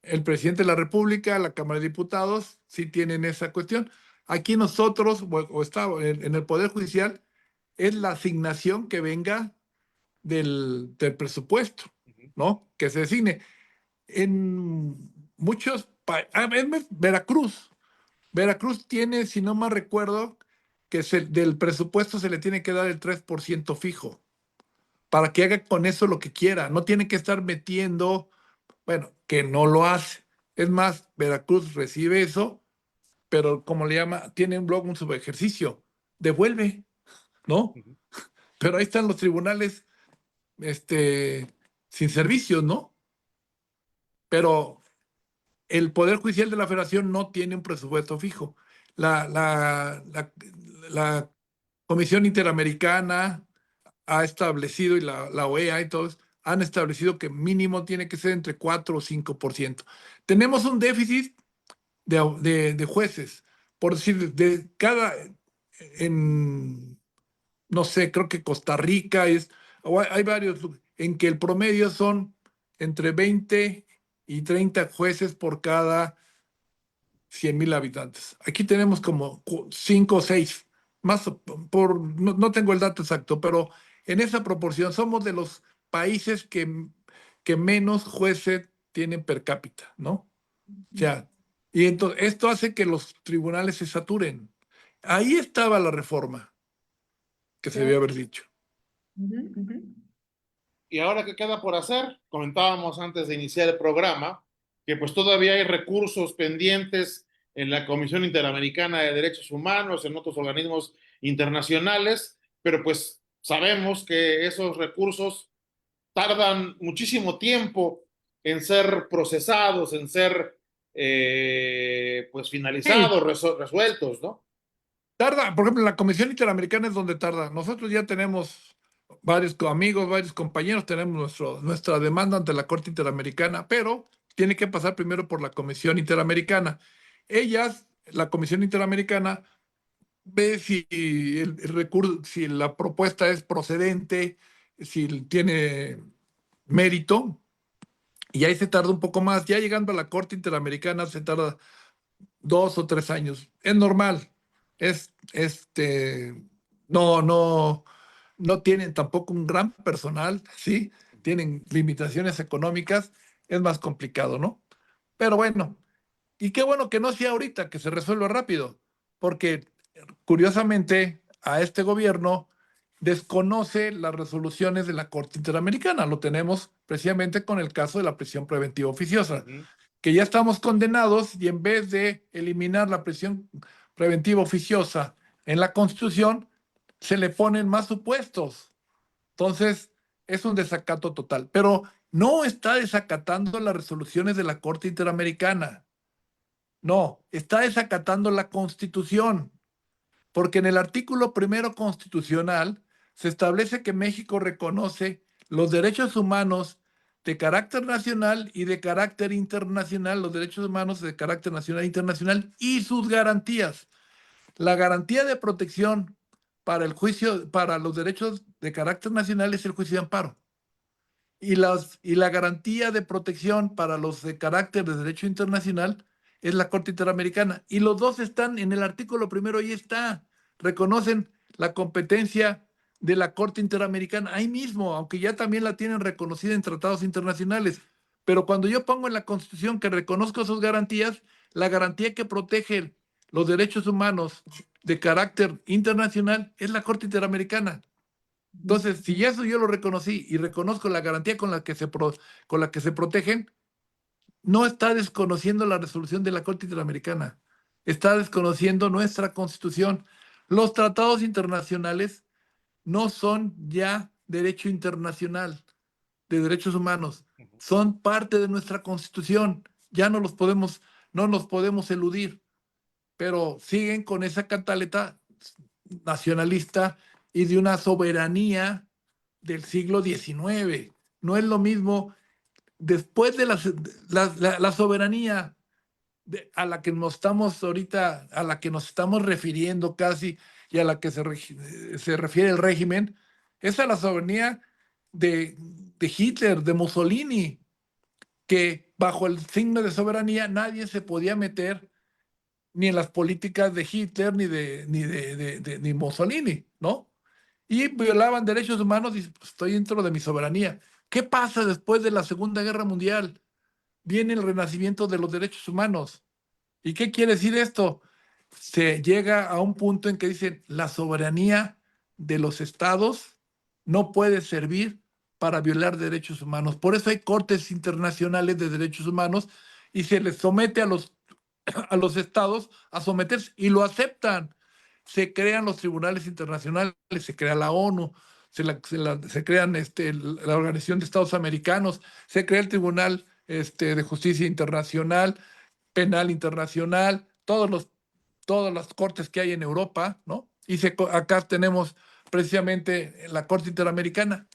El presidente de la República, la Cámara de Diputados, sí tienen esa cuestión. Aquí nosotros, o está en el Poder Judicial, es la asignación que venga del presupuesto, Ujú. ¿no? Que se designe. En Veracruz. Veracruz tiene, si no mal recuerdo, del presupuesto se le tiene que dar el 3% fijo para que haga con eso lo que quiera. No tiene que estar metiendo, bueno, que no lo hace. Es más, Veracruz recibe eso, pero como le llama, tiene un blog, un subejercicio. Devuelve, ¿no? Ujú. Pero ahí están los tribunales, sin servicios, ¿no? Pero el Poder Judicial de la Federación no tiene un presupuesto fijo. La, la, la, la Comisión Interamericana ha establecido, y la OEA y todos, han establecido que mínimo tiene que ser entre 4 o 5%. Tenemos un déficit de jueces, por decir, no sé, creo que Costa Rica o hay varios en que el promedio son entre 20 y 30 jueces por cada 100,000 habitantes. Aquí tenemos como 5 o 6, más no tengo el dato exacto, pero en esa proporción somos de los países que menos jueces tienen per cápita, ¿no? O sea, y entonces esto hace que los tribunales se saturen. Ahí estaba la reforma que se debió Sí. haber dicho. Ujú, ujú. Y ahora, ¿qué queda por hacer? Comentábamos antes de iniciar el programa que pues todavía hay recursos pendientes en la Comisión Interamericana de Derechos Humanos, en otros organismos internacionales, pero pues sabemos que esos recursos tardan muchísimo tiempo en ser procesados, en ser pues Sí, finalizados, resueltos, ¿no? tarda, por ejemplo, la Comisión Interamericana es donde tarda. Nosotros ya tenemos varios amigos, varios compañeros, tenemos nuestra demanda ante la Corte Interamericana, pero tiene que pasar primero por la Comisión Interamericana. La Comisión Interamericana, ve si el recurso, si la propuesta es procedente, si tiene mérito, y ahí se tarda un poco más. Ya llegando a la Corte Interamericana se tarda 2 o 3 años. Es normal. No tienen tampoco un gran personal, ¿sí? Tienen limitaciones económicas, es más complicado, ¿no? Pero bueno, y qué bueno que no sea ahorita, que se resuelva rápido, porque curiosamente a este gobierno desconoce las resoluciones de la Corte Interamericana. Lo tenemos precisamente con el caso de la prisión preventiva oficiosa, Ujú. que ya estamos condenados y en vez de eliminar la prisión preventiva oficiosa en la Constitución, se le ponen más supuestos. Entonces, es un desacato total, pero no está desacatando las resoluciones de la Corte Interamericana. No, está desacatando la Constitución, porque en el artículo primero constitucional se establece que México reconoce los derechos humanos de carácter nacional y de carácter internacional, los derechos humanos de carácter nacional e internacional y sus garantías. La garantía de protección para el juicio, para los derechos de carácter nacional es el juicio de amparo. Y la garantía de protección para los de carácter de derecho internacional es la Corte Interamericana. Y los dos están en el artículo primero, ahí está. Reconocen la competencia de la Corte Interamericana ahí mismo, aunque ya también la tienen reconocida en tratados internacionales. Pero cuando yo pongo en la Constitución que reconozco sus garantías, la garantía que protege los derechos humanos de carácter internacional es la Corte Interamericana. Entonces, si eso yo lo reconocí y reconozco la garantía con la que se protegen, no está desconociendo la resolución de la Corte Interamericana, está desconociendo nuestra Constitución. Los tratados internacionales no son ya derecho internacional de derechos humanos, son parte de nuestra Constitución. Ya no nos podemos eludir, pero siguen con esa cantaleta nacionalista y de una soberanía del siglo XIX. No es lo mismo después de la soberanía a la que nos estamos ahorita, a la que nos estamos refiriendo casi y a la que se refiere el régimen, es a la soberanía de Hitler, de Mussolini, que bajo el signo de soberanía nadie se podía meter ni en las políticas de Hitler ni Mussolini, ¿no? Y violaban derechos humanos y pues, estoy dentro de mi soberanía. ¿Qué pasa después de la Segunda Guerra Mundial? Viene el renacimiento de los derechos humanos. ¿Y qué quiere decir esto? Se llega a un punto en que dicen la soberanía de los estados no puede servir para violar derechos humanos. Por eso hay cortes internacionales de derechos humanos y se les somete a los estados a someterse y lo aceptan. Se crean los tribunales internacionales, se crea la ONU, se crean la Organización de Estados Americanos, se crea el Tribunal de Justicia Internacional, Penal Internacional, todas las cortes que hay en Europa, ¿no? Y acá tenemos precisamente la Corte Interamericana.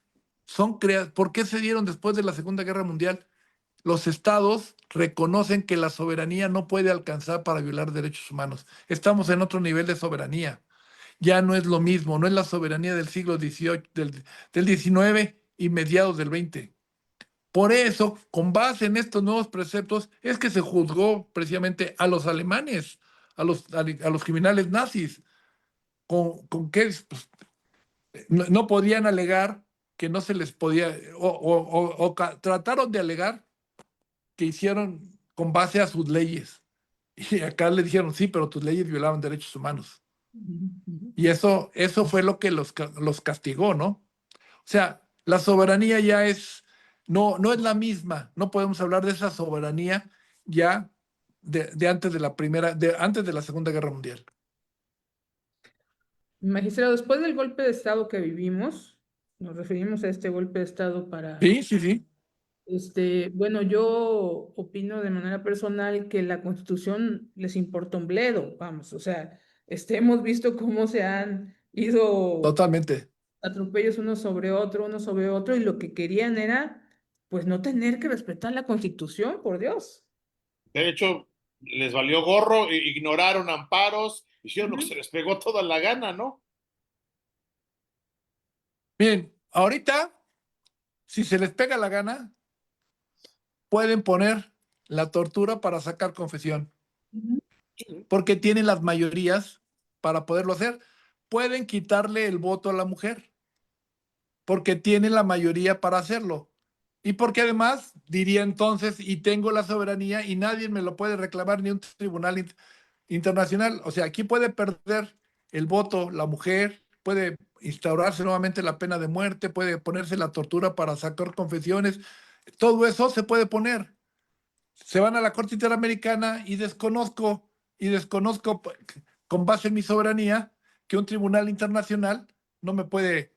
¿Por qué se dieron después de la Segunda Guerra Mundial? Los estados reconocen que la soberanía no puede alcanzar para violar derechos humanos. Estamos en otro nivel de soberanía. Ya no es lo mismo, no es la soberanía del siglo XVIII, del XIX y mediados del XX. Por eso, con base en estos nuevos preceptos, es que se juzgó precisamente a los alemanes, a los criminales nazis, con que pues, no podían alegar que no se les podía, trataron de alegar que hicieron con base a sus leyes. Y acá le dijeron, sí, pero tus leyes violaban derechos humanos. Y eso fue lo que los castigó, ¿no? O sea, la soberanía ya no es la misma. No podemos hablar de esa soberanía ya de antes antes de la Segunda Guerra Mundial. Magistrado, después del golpe de Estado que vivimos, nos referimos a este golpe de Estado para, Sí, sí, sí, bueno, yo opino de manera personal que la Constitución les importa un bledo, vamos, o sea, hemos visto cómo se han ido totalmente. atropellos uno sobre otro, y lo que querían era, pues, no tener que respetar la Constitución, por Dios. De hecho, les valió gorro, ignoraron amparos, hicieron lo que Ujú. se les pegó toda la gana, ¿no? Bien, ahorita, si se les pega la gana, pueden poner la tortura para sacar confesión, Ujú. porque tienen las mayorías para poderlo hacer. Pueden quitarle el voto a la mujer, porque tienen la mayoría para hacerlo. Y porque además diría entonces, y tengo la soberanía y nadie me lo puede reclamar ni un tribunal internacional. O sea, aquí puede perder el voto la mujer, puede instaurarse nuevamente la pena de muerte, puede ponerse la tortura para sacar confesiones. Todo eso se puede poner. Se van a la Corte Interamericana y desconozco con base en mi soberanía que un tribunal internacional no me puede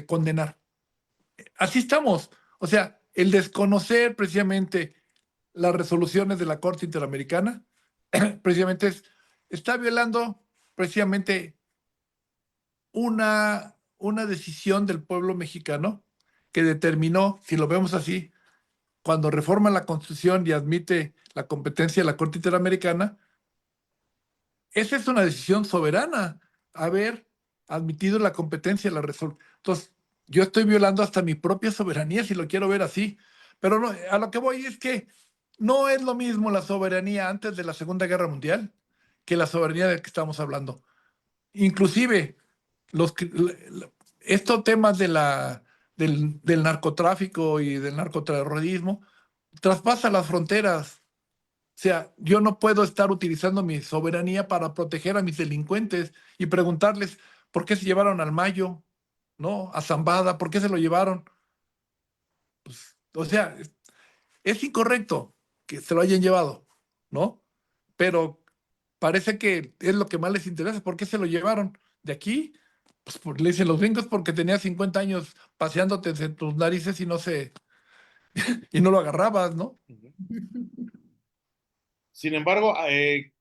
condenar. Así estamos. O sea, el desconocer precisamente las resoluciones de la Corte Interamericana, precisamente está violando precisamente una decisión del pueblo mexicano que determinó, si lo vemos así, cuando reforma la Constitución y admite la competencia de la Corte Interamericana, esa es una decisión soberana, haber admitido la competencia de la resolución. Entonces, yo estoy violando hasta mi propia soberanía, si lo quiero ver así. Pero no, a lo que voy es que no es lo mismo la soberanía antes de la Segunda Guerra Mundial que la soberanía de la que estamos hablando. Inclusive, estos temas del narcotráfico y del narcoterrorismo traspasan las fronteras. O sea, yo no puedo estar utilizando mi soberanía para proteger a mis delincuentes y preguntarles por qué se llevaron al Mayo, ¿no? A Zambada, ¿por qué se lo llevaron? O sea, es incorrecto que se lo hayan llevado, ¿no? Pero parece que es lo que más les interesa. ¿Por qué se lo llevaron de aquí? Pues le dicen los gringos porque tenía 50 años paseándote en tus narices y no lo agarrabas, ¿no? Ujú. Sin embargo, ¿qué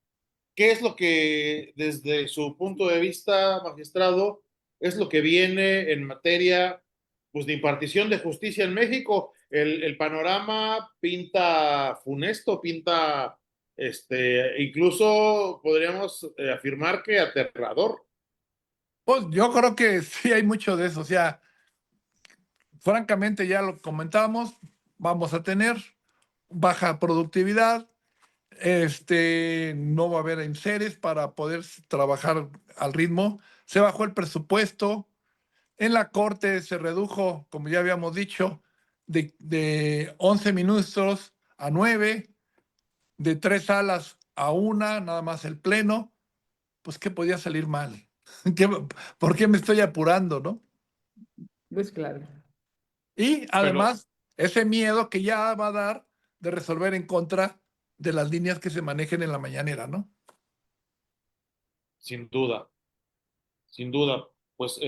es lo que desde su punto de vista, magistrado, es lo que viene en materia, pues, de impartición de justicia en México? El panorama pinta funesto, pinta, incluso podríamos afirmar que aterrador. Pues yo creo que sí hay mucho de eso. O sea, francamente ya lo comentamos, vamos a tener baja productividad, no va a haber enseres para poder trabajar al ritmo, se bajó el presupuesto, en la corte se redujo, como ya habíamos dicho, de 11 ministros a 9, de 3 salas a una, nada más el pleno, pues ¿qué podía salir mal? ¿Qué- ¿Por qué me estoy apurando, no? Pues claro. Y Pero además, ese miedo que ya va a dar de resolver en contra de las líneas que se manejen en la mañanera, ¿no? sin duda, sin duda, pues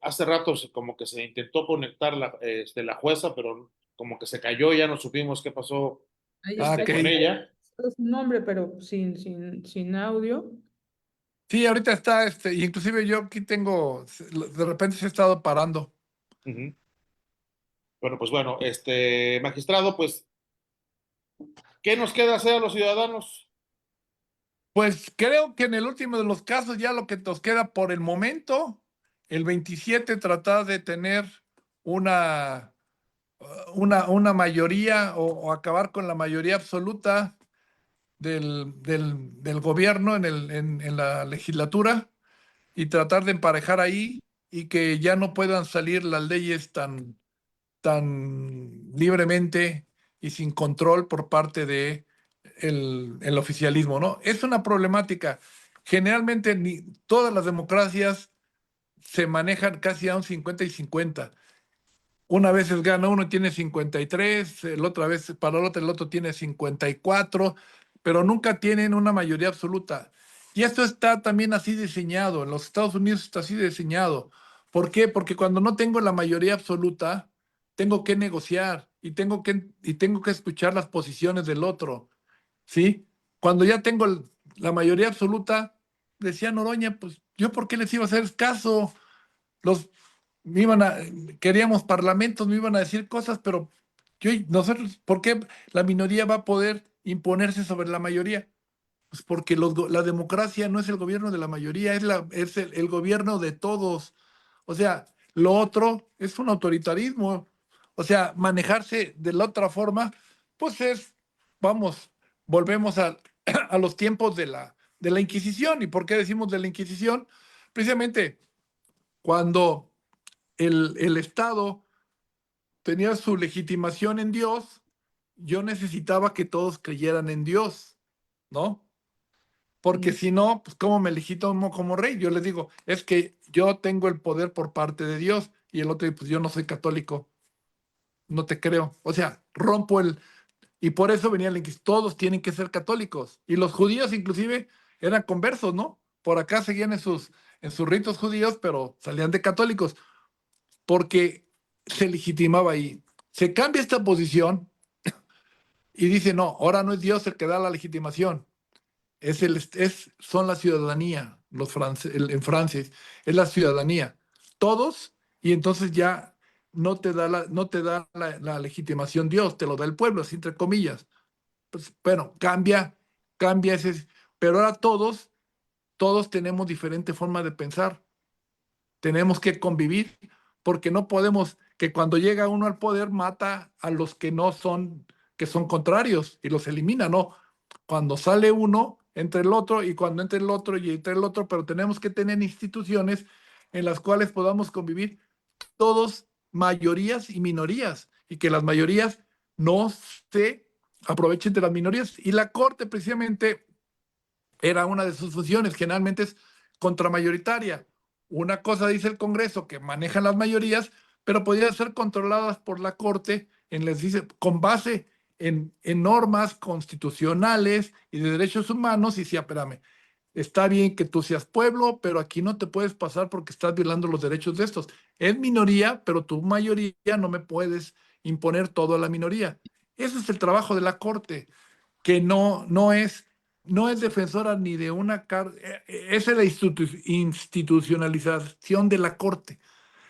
hace rato como que se intentó conectar la jueza, pero como que se cayó, ya no supimos qué pasó Ahí Ah, está ok. con ella. su nombre, pero sin audio. Sí, ahorita está, inclusive yo aquí tengo, de repente se ha estado parando. Ujú. Bueno, pues bueno, magistrado, pues, ¿qué nos queda hacer a los ciudadanos? Pues creo que en el último de los casos ya lo que nos queda por el momento, el 27 tratar de tener una, una mayoría o acabar con la mayoría absoluta del gobierno en la legislatura y tratar de emparejar ahí y que ya no puedan salir las leyes tan libremente y sin control por parte de el oficialismo, ¿no? Es una problemática. Generalmente todas las democracias se manejan casi a un 50 y 50. Una vez gana uno y tiene 53, el otra vez para el otro tiene 54, pero nunca tienen una mayoría absoluta. Y esto está también así diseñado, en los Estados Unidos está así diseñado. ¿Por qué? Porque cuando no tengo la mayoría absoluta, tengo que negociar y tengo que escuchar las posiciones del otro, ¿sí? Cuando ya tengo la mayoría absoluta, decía Noroña, pues yo por qué les iba a hacer caso. Los me iban a, queríamos parlamentos, me iban a decir cosas, pero nosotros, ¿por qué la minoría va a poder imponerse sobre la mayoría? Pues porque la democracia no es el gobierno de la mayoría, es el gobierno de todos. O sea, lo otro es un autoritarismo. O sea, manejarse de la otra forma, pues vamos, volvemos a los tiempos de la Inquisición. ¿Y por qué decimos de la Inquisición? Precisamente cuando el Estado tenía su legitimación en Dios, yo necesitaba que todos creyeran en Dios, ¿no? Porque Mm. si no, pues ¿cómo me legitimo como rey? Yo les digo, es que yo tengo el poder por parte de Dios y el otro, pues yo no soy católico, no te creo. O sea, rompo el... Y por eso venía el Inquisición, todos tienen que ser católicos. Y los judíos inclusive eran conversos, ¿no? Por acá seguían en sus ritos judíos, pero salían de católicos porque se legitimaba ahí. Se cambia esta posición y dice, no, ahora no es Dios el que da la legitimación, son la ciudadanía, en Francia, es la ciudadanía, todos, y entonces ya no te da la legitimación Dios, te lo da el pueblo, así entre comillas. Pues, bueno, cambia ese, pero ahora todos tenemos diferente forma de pensar. Tenemos que convivir porque no podemos que cuando llega uno al poder mata a los que no son, que son contrarios y los elimina, no. Cuando sale uno, entre el otro y cuando entre el otro y entre el otro, pero tenemos que tener instituciones en las cuales podamos convivir todos, mayorías y minorías, y que las mayorías no se aprovechen de las minorías. Y la Corte precisamente era una de sus funciones, generalmente es contramayoritaria. Una cosa dice el Congreso que manejan las mayorías, pero podrían ser controladas por la Corte les dice, con base en normas constitucionales y de derechos humanos, y sí, espérame, está bien que tú seas pueblo, pero aquí no te puedes pasar porque estás violando los derechos de estos. Es minoría, pero tu mayoría no me puedes imponer todo a la minoría. Ese es el trabajo de la Corte, que no es defensora ni de una... Esa es la institucionalización de la Corte.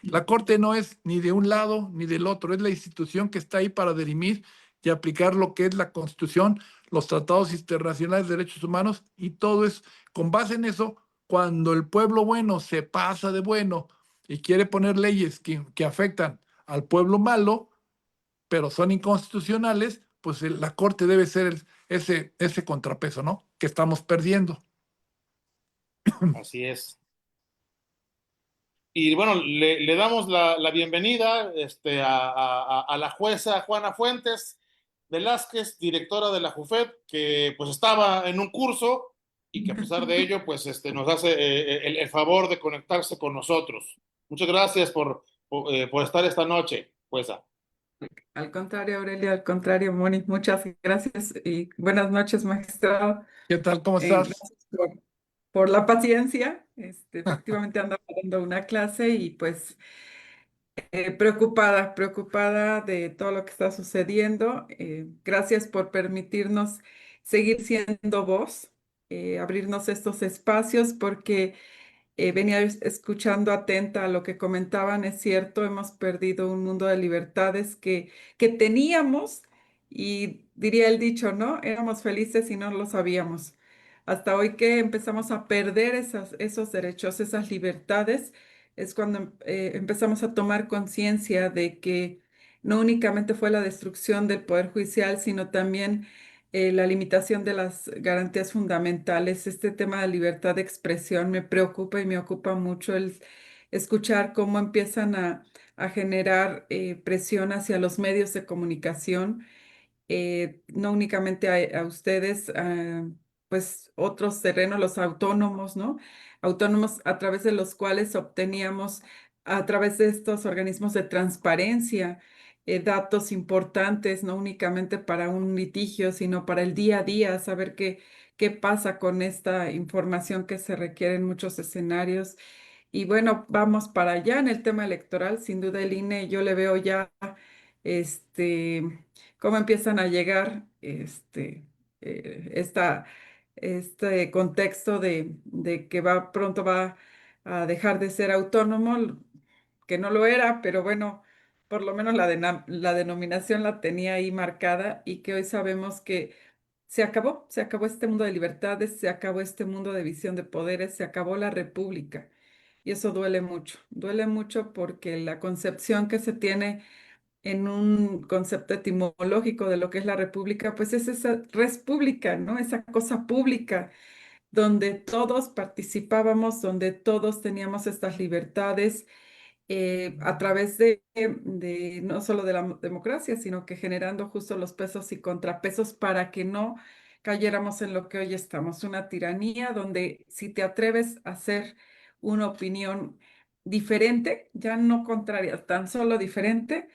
La Corte no es ni de un lado ni del otro, es la institución que está ahí para dirimir y aplicar lo que es la Constitución, los tratados internacionales de derechos humanos, y todo es con base en eso. Cuando el pueblo bueno se pasa de bueno y quiere poner leyes que afectan al pueblo malo, pero son inconstitucionales, pues la Corte debe ser ese contrapeso, ¿no? Que estamos perdiendo. Así es. Y bueno, le damos la bienvenida a la jueza Juana Fuentes Velázquez, directora de la JUFET, que pues estaba en un curso y que a pesar de ello pues nos hace el favor de conectarse con nosotros. Muchas gracias por estar esta noche, jueza. Al contrario, Aurelio, al contrario, Moni, muchas gracias y buenas noches, magistrado. ¿Qué tal? ¿Cómo estás? Gracias por la paciencia. Efectivamente ando dando una clase y pues preocupada de todo lo que está sucediendo. Gracias por permitirnos seguir siendo voz, abrirnos estos espacios porque venía escuchando atenta a lo que comentaban, es cierto, hemos perdido un mundo de libertades que teníamos y diría el dicho, ¿no? Éramos felices y no lo sabíamos. Hasta hoy que empezamos a perder esos derechos, esas libertades, es cuando empezamos a tomar conciencia de que no únicamente fue la destrucción del Poder Judicial, sino también la limitación de las garantías fundamentales. Este tema de libertad de expresión me preocupa y me ocupa mucho el escuchar cómo empiezan a generar presión hacia los medios de comunicación, no únicamente a ustedes, pues otros terrenos, los autónomos, ¿no? Autónomos a través de los cuales obteníamos, a través de estos organismos de transparencia, datos importantes, no únicamente para un litigio, sino para el día a día, saber qué pasa con esta información que se requiere en muchos escenarios. Y bueno, vamos para allá en el tema electoral. Sin duda el INE, yo le veo ya, este, cómo empiezan a llegar, este contexto de que pronto va a dejar de ser autónomo, que no lo era, pero bueno, por lo menos la denominación la tenía ahí marcada y que hoy sabemos que se acabó este mundo de libertades, se acabó este mundo de visión de poderes, se acabó la república. Y eso duele mucho porque la concepción que se tiene en un concepto etimológico de lo que es la república, pues es esa res pública, ¿no? Esa cosa pública donde todos participábamos, donde todos teníamos estas libertades a través de no solo de la democracia, sino que generando justo los pesos y contrapesos para que no cayéramos en lo que hoy estamos, una tiranía donde si te atreves a hacer una opinión diferente, ya no contraria, tan solo diferente,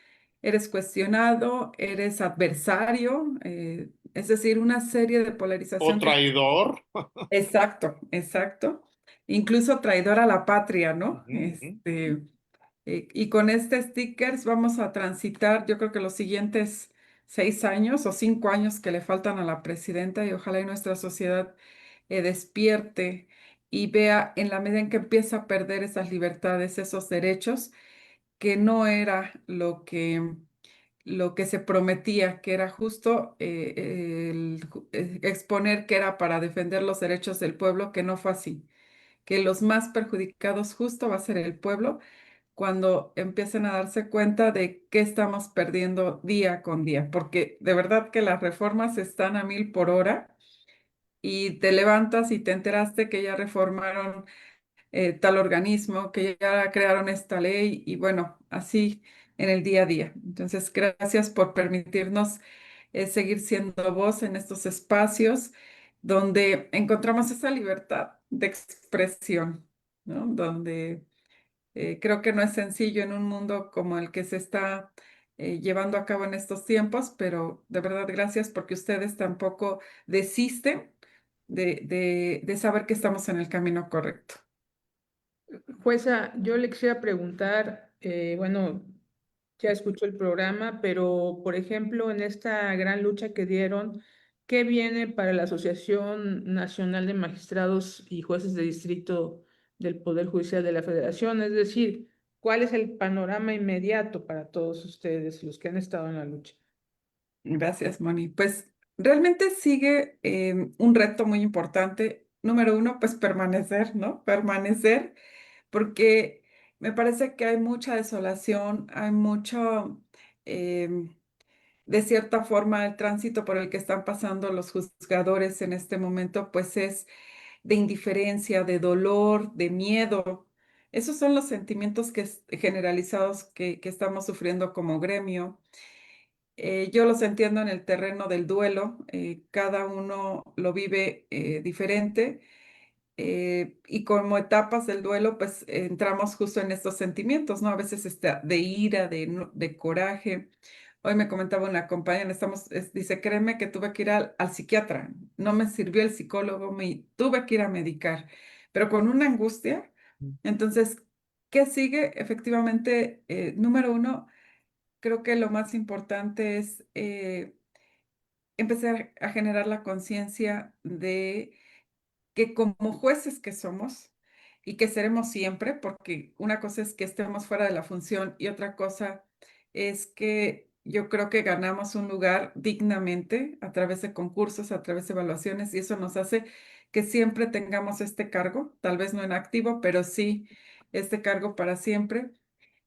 eres cuestionado, eres adversario, es decir, una serie de O polarización que... traidor. Exacto, exacto. Incluso traidor a la patria, ¿no? Ujú, ujú. Y con este stickers vamos a transitar, yo creo que los siguientes 6 años o 5 años que le faltan a la presidenta y ojalá y nuestra sociedad despierte y vea en la medida en que empieza a perder esas libertades, esos derechos, que no era lo que se prometía, que era justo exponer que era para defender los derechos del pueblo, que no fue así, que los más perjudicados justo va a ser el pueblo cuando empiecen a darse cuenta de qué estamos perdiendo día con día, porque de verdad que las reformas están a 1000 por hora y te levantas y te enteraste que ya reformaron tal organismo, que ya crearon esta ley y bueno, así en el día a día. Entonces, gracias por permitirnos es seguir siendo voz en estos espacios donde encontramos esa libertad de expresión, ¿no? Donde creo que no es sencillo en un mundo como el que se está llevando a cabo en estos tiempos, pero de verdad gracias porque ustedes tampoco desisten de saber que estamos en el camino correcto. Jueza, yo le quisiera preguntar, bueno, ya escuchó el programa, pero por ejemplo, en esta gran lucha que dieron, ¿qué viene para la Asociación Nacional de Magistrados y Jueces de Distrito del Poder Judicial de la Federación? Es decir, ¿cuál es el panorama inmediato para todos ustedes, los que han estado en la lucha? Gracias, Moni. Pues realmente sigue un reto muy importante. Número uno, pues permanecer, ¿no? Permanecer, porque me parece que hay mucha desolación, hay mucho, em, de cierta forma, el tránsito por el que están pasando los juzgadores en este momento, pues es de indiferencia, de dolor, de miedo. Esos son los sentimientos generalizados que estamos sufriendo como gremio. Yo los entiendo en el terreno del duelo, cada uno lo vive diferente y como etapas del duelo, pues entramos justo en estos sentimientos, ¿no? A veces de ira, de coraje. Hoy me comentaba una compañera, dice, créeme que tuve que ir al psiquiatra, no me sirvió el psicólogo, me tuve que ir a medicar, pero con una angustia. Entonces, ¿qué sigue? Efectivamente, número uno, creo que lo más importante es empezar a generar la conciencia de que como jueces que somos y que seremos siempre, porque una cosa es que estemos fuera de la función y otra cosa es que yo creo que ganamos un lugar dignamente a través de concursos, a través de evaluaciones y eso nos hace que siempre tengamos este cargo, tal vez no en activo, pero sí este cargo para siempre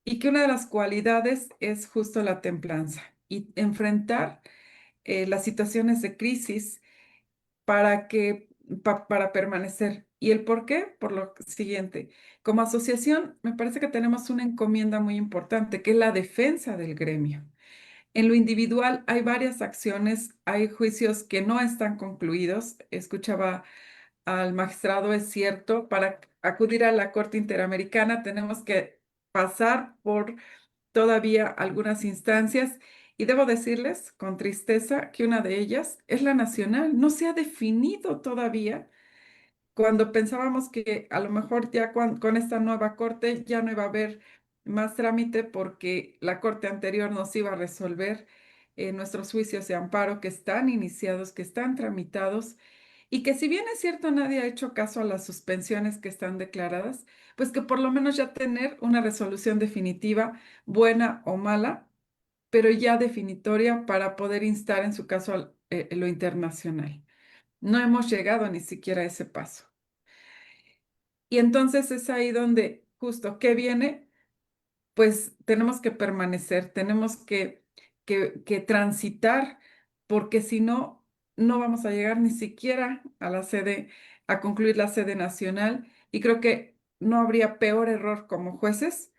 y que una de las cualidades es justo la templanza y enfrentar las situaciones de crisis para para permanecer. ¿Y el por qué? Por lo siguiente. Como asociación, me parece que tenemos una encomienda muy importante, que es la defensa del gremio. En lo individual hay varias acciones, hay juicios que no están concluidos. Escuchaba al magistrado, es cierto, para acudir a la Corte Interamericana tenemos que pasar por todavía algunas instancias y debo decirles con tristeza que una de ellas es la nacional. No se ha definido todavía cuando pensábamos que a lo mejor ya con esta nueva corte ya no iba a haber más trámite porque la corte anterior nos iba a resolver nuestros juicios de amparo que están iniciados, que están tramitados y que si bien es cierto nadie ha hecho caso a las suspensiones que están declaradas, pues que por lo menos ya tener una resolución definitiva, buena o mala, pero ya definitoria para poder instar en su caso lo internacional. No hemos llegado ni siquiera a ese paso. Y entonces es ahí donde justo, ¿qué viene? Pues tenemos que permanecer, tenemos que transitar, porque si no, no vamos a llegar ni siquiera a la sede, a concluir la sede nacional. Y creo que no habría peor error como jueces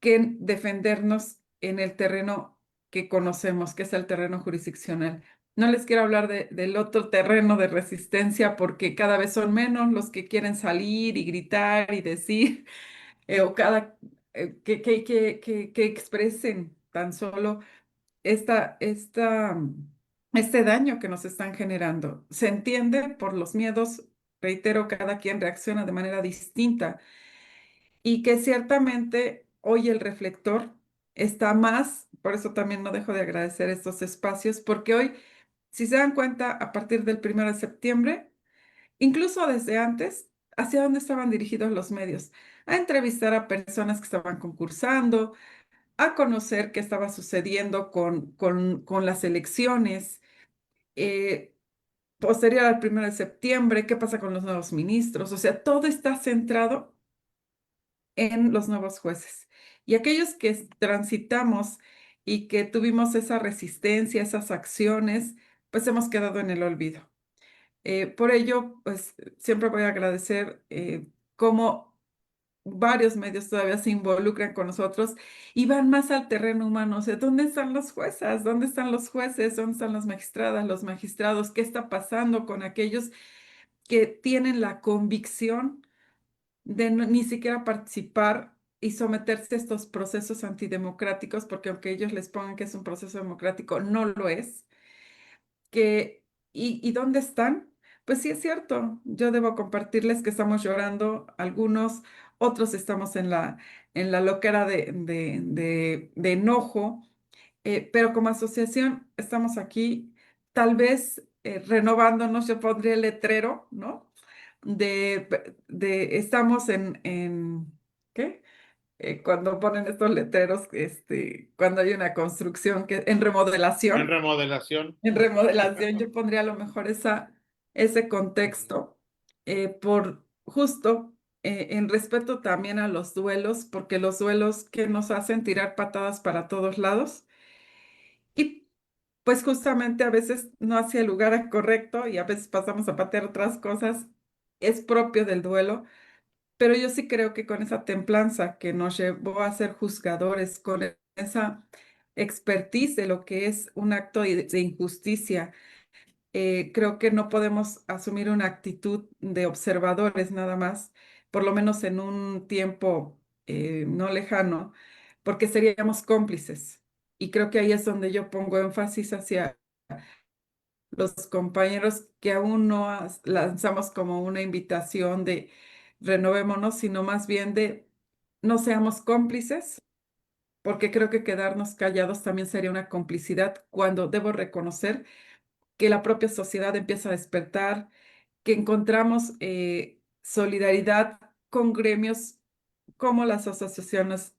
que defendernos en el terreno que conocemos, que es el terreno jurisdiccional. No les quiero hablar del otro terreno de resistencia porque cada vez son menos los que quieren salir y gritar y decir, o que expresen tan solo este daño que nos están generando. Se entiende por los miedos, reitero, cada quien reacciona de manera distinta y que ciertamente hoy el reflector está más, por eso también no dejo de agradecer estos espacios, porque hoy, si se dan cuenta, a partir del 1 de septiembre, incluso desde antes, hacia dónde estaban dirigidos los medios, a entrevistar a personas que estaban concursando, a conocer qué estaba sucediendo con las elecciones, eh, posterior al 1 de septiembre, qué pasa con los nuevos ministros, o sea, todo está centrado en los nuevos jueces. Y aquellos que transitamos y que tuvimos esa resistencia, esas acciones, pues hemos quedado en el olvido. Por ello, pues siempre voy a agradecer cómo varios medios todavía se involucran con nosotros y van más al terreno humano. O sea, ¿dónde están las juezas? ¿Dónde están los jueces? ¿Dónde están las magistradas, los magistrados? ¿Qué está pasando con aquellos que tienen la convicción de ni siquiera participar y someterse a estos procesos antidemocráticos? Porque aunque ellos les pongan que es un proceso democrático, no lo es. ¿Y dónde están? Pues sí, es cierto. Yo debo compartirles que estamos llorando algunos, otros estamos en la loquera de enojo, pero como asociación estamos aquí, tal vez renovándonos. Yo pondría el letrero, ¿no? Estamos ¿qué? Cuando ponen estos letreros, cuando hay una construcción en En remodelación. remodelación. En remodelación yo pondría a lo mejor ese contexto, por justo en respeto también a los duelos, porque los duelos que nos hacen tirar patadas para todos lados y pues justamente a veces no hacia el lugar correcto y a veces pasamos a patear otras cosas, es propio del duelo, pero yo sí creo que con esa templanza que nos llevó a ser juzgadores, con esa expertise de lo que es un acto de injusticia, creo que no podemos asumir una actitud de observadores nada más, por lo menos en un tiempo no lejano, porque seríamos cómplices. Y creo que ahí es donde yo pongo énfasis hacia los compañeros que aún no lanzamos como una invitación de renovémonos, sino más bien de no seamos cómplices, porque creo que quedarnos callados también sería una complicidad cuando debo reconocer que la propia sociedad empieza a despertar, que encontramos solidaridad con gremios como las asociaciones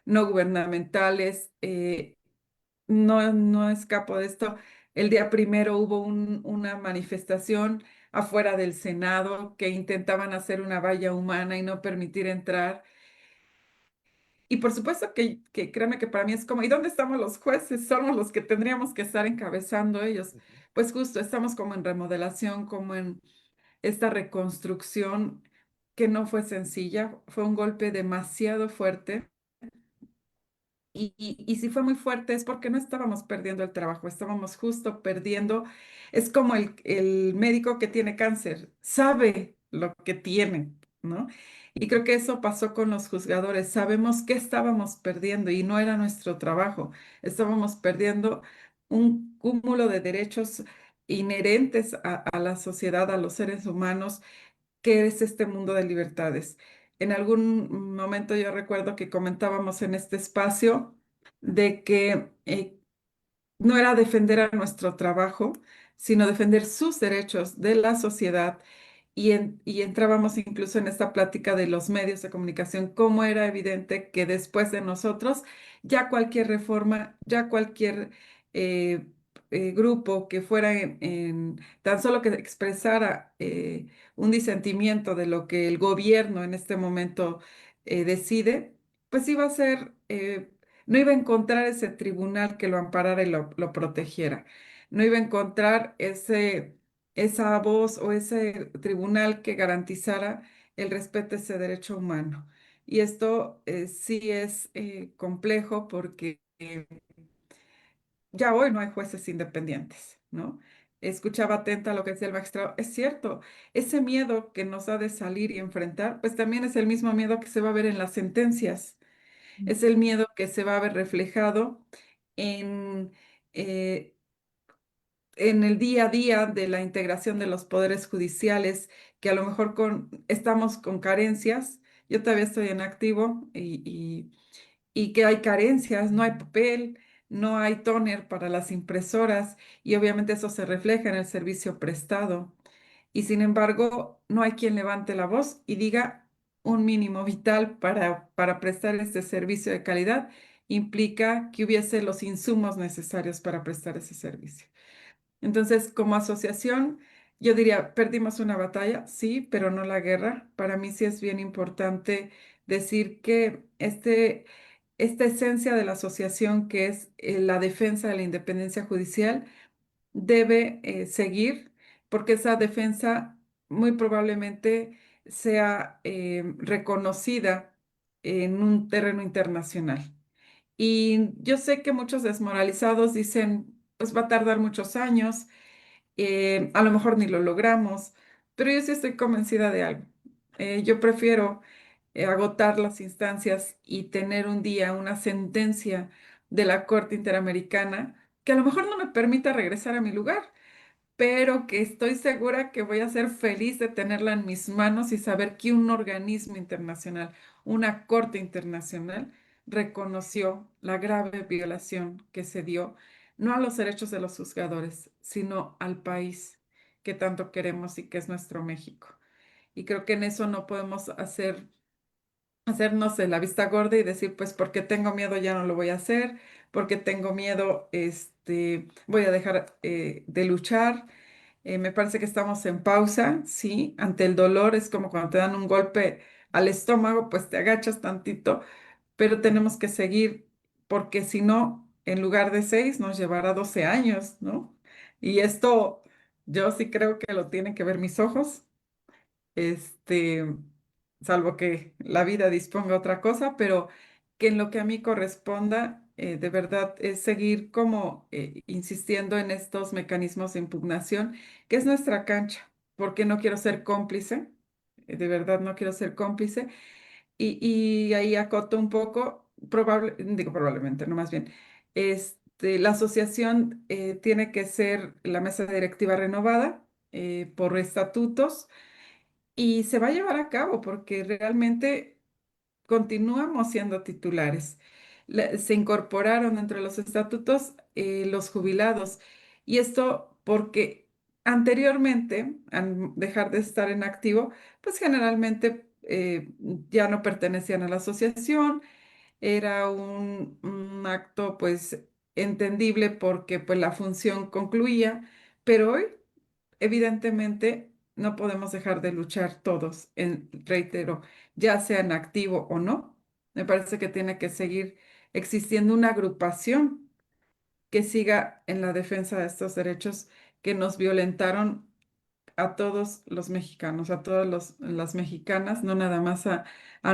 no gubernamentales. No escapo de esto. El día primero hubo una manifestación afuera del Senado que intentaban hacer una valla humana y no permitir entrar. Y por supuesto que créeme que para mí es como, ¿y dónde estamos los jueces? Somos los que tendríamos que estar encabezando ellos. Pues justo estamos como en remodelación, como en esta reconstrucción que no fue sencilla, fue un golpe demasiado fuerte. Y si fue muy fuerte es porque no estábamos perdiendo el trabajo, estábamos justo perdiendo. Es como el médico que tiene cáncer, sabe lo que tiene, ¿no? Y creo que eso pasó con los juzgadores. Sabemos que estábamos perdiendo y no era nuestro trabajo. Estábamos perdiendo un cúmulo de derechos inherentes a la sociedad, a los seres humanos, que es este mundo de libertades. En algún momento yo recuerdo que comentábamos en este espacio de que no era defender a nuestro trabajo, sino defender sus derechos de la sociedad. Y entrábamos incluso en esta plática de los medios de comunicación, cómo era evidente que después de nosotros, ya cualquier reforma, ya cualquier eh, grupo que fuera tan solo que expresara un disentimiento de lo que el gobierno en este momento decide, pues iba a ser no iba a encontrar ese tribunal que lo amparara y lo protegiera. No iba a encontrar esa voz o ese tribunal que garantizara el respeto a ese derecho humano. Y esto sí es complejo porque ya hoy no hay jueces independientes, ¿no? Escuchaba atenta lo que decía el magistrado. Es cierto, ese miedo que nos ha de salir y enfrentar, pues también es el mismo miedo que se va a ver en las sentencias. Es el miedo que se va a ver reflejado en, eh, en el día a día de la integración de los poderes judiciales, que a lo mejor estamos con carencias. Yo todavía estoy en activo y que hay carencias, no hay papel, no hay tóner para las impresoras y obviamente eso se refleja en el servicio prestado. Y sin embargo, no hay quien levante la voz y diga un mínimo vital para prestar este servicio de calidad implica que hubiese los insumos necesarios para prestar ese servicio. Entonces, como asociación, yo diría, perdimos una batalla, sí, pero no la guerra. Para mí sí es bien importante decir que esta esencia de la asociación, que es la defensa de la independencia judicial, debe seguir, porque esa defensa muy probablemente sea reconocida en un terreno internacional. Y yo sé que muchos desmoralizados dicen, pues va a tardar muchos años, a lo mejor ni lo logramos, pero yo sí estoy convencida de algo. Yo prefiero agotar las instancias y tener un día una sentencia de la Corte Interamericana que a lo mejor no me permita regresar a mi lugar, pero que estoy segura que voy a ser feliz de tenerla en mis manos y saber que un organismo internacional, una corte internacional, reconoció la grave violación que se dio, no a los derechos de los juzgadores, sino al país que tanto queremos y que es nuestro México. Y creo que en eso no podemos hacernos de la vista gorda y decir, pues porque tengo miedo ya no lo voy a hacer, porque tengo miedo, voy a dejar de luchar. Me parece que estamos en pausa, ¿sí? Ante el dolor es como cuando te dan un golpe al estómago, pues te agachas tantito, pero tenemos que seguir porque si no, en lugar de 6 nos llevará 12 años, ¿no? Y esto yo sí creo que lo tienen que ver mis ojos, este, salvo que la vida disponga otra cosa, pero que en lo que a mí corresponda, de verdad, es seguir como insistiendo en estos mecanismos de impugnación, que es nuestra cancha, porque no quiero ser cómplice, de verdad no quiero ser cómplice, y ahí acoto un poco, digo probablemente, no más bien, la asociación tiene que ser la mesa directiva renovada por estatutos y se va a llevar a cabo porque realmente continuamos siendo titulares. Se incorporaron entre los estatutos los jubilados y esto porque anteriormente, al dejar de estar en activo, pues generalmente ya no pertenecían a la asociación, era un acto pues entendible porque pues la función concluía, pero hoy evidentemente, no podemos dejar de luchar todos, reitero, ya sea en activo o no. Me parece que tiene que seguir existiendo una agrupación que siga en la defensa de estos derechos que nos violentaron a todos los mexicanos, a todas las mexicanas, no nada más a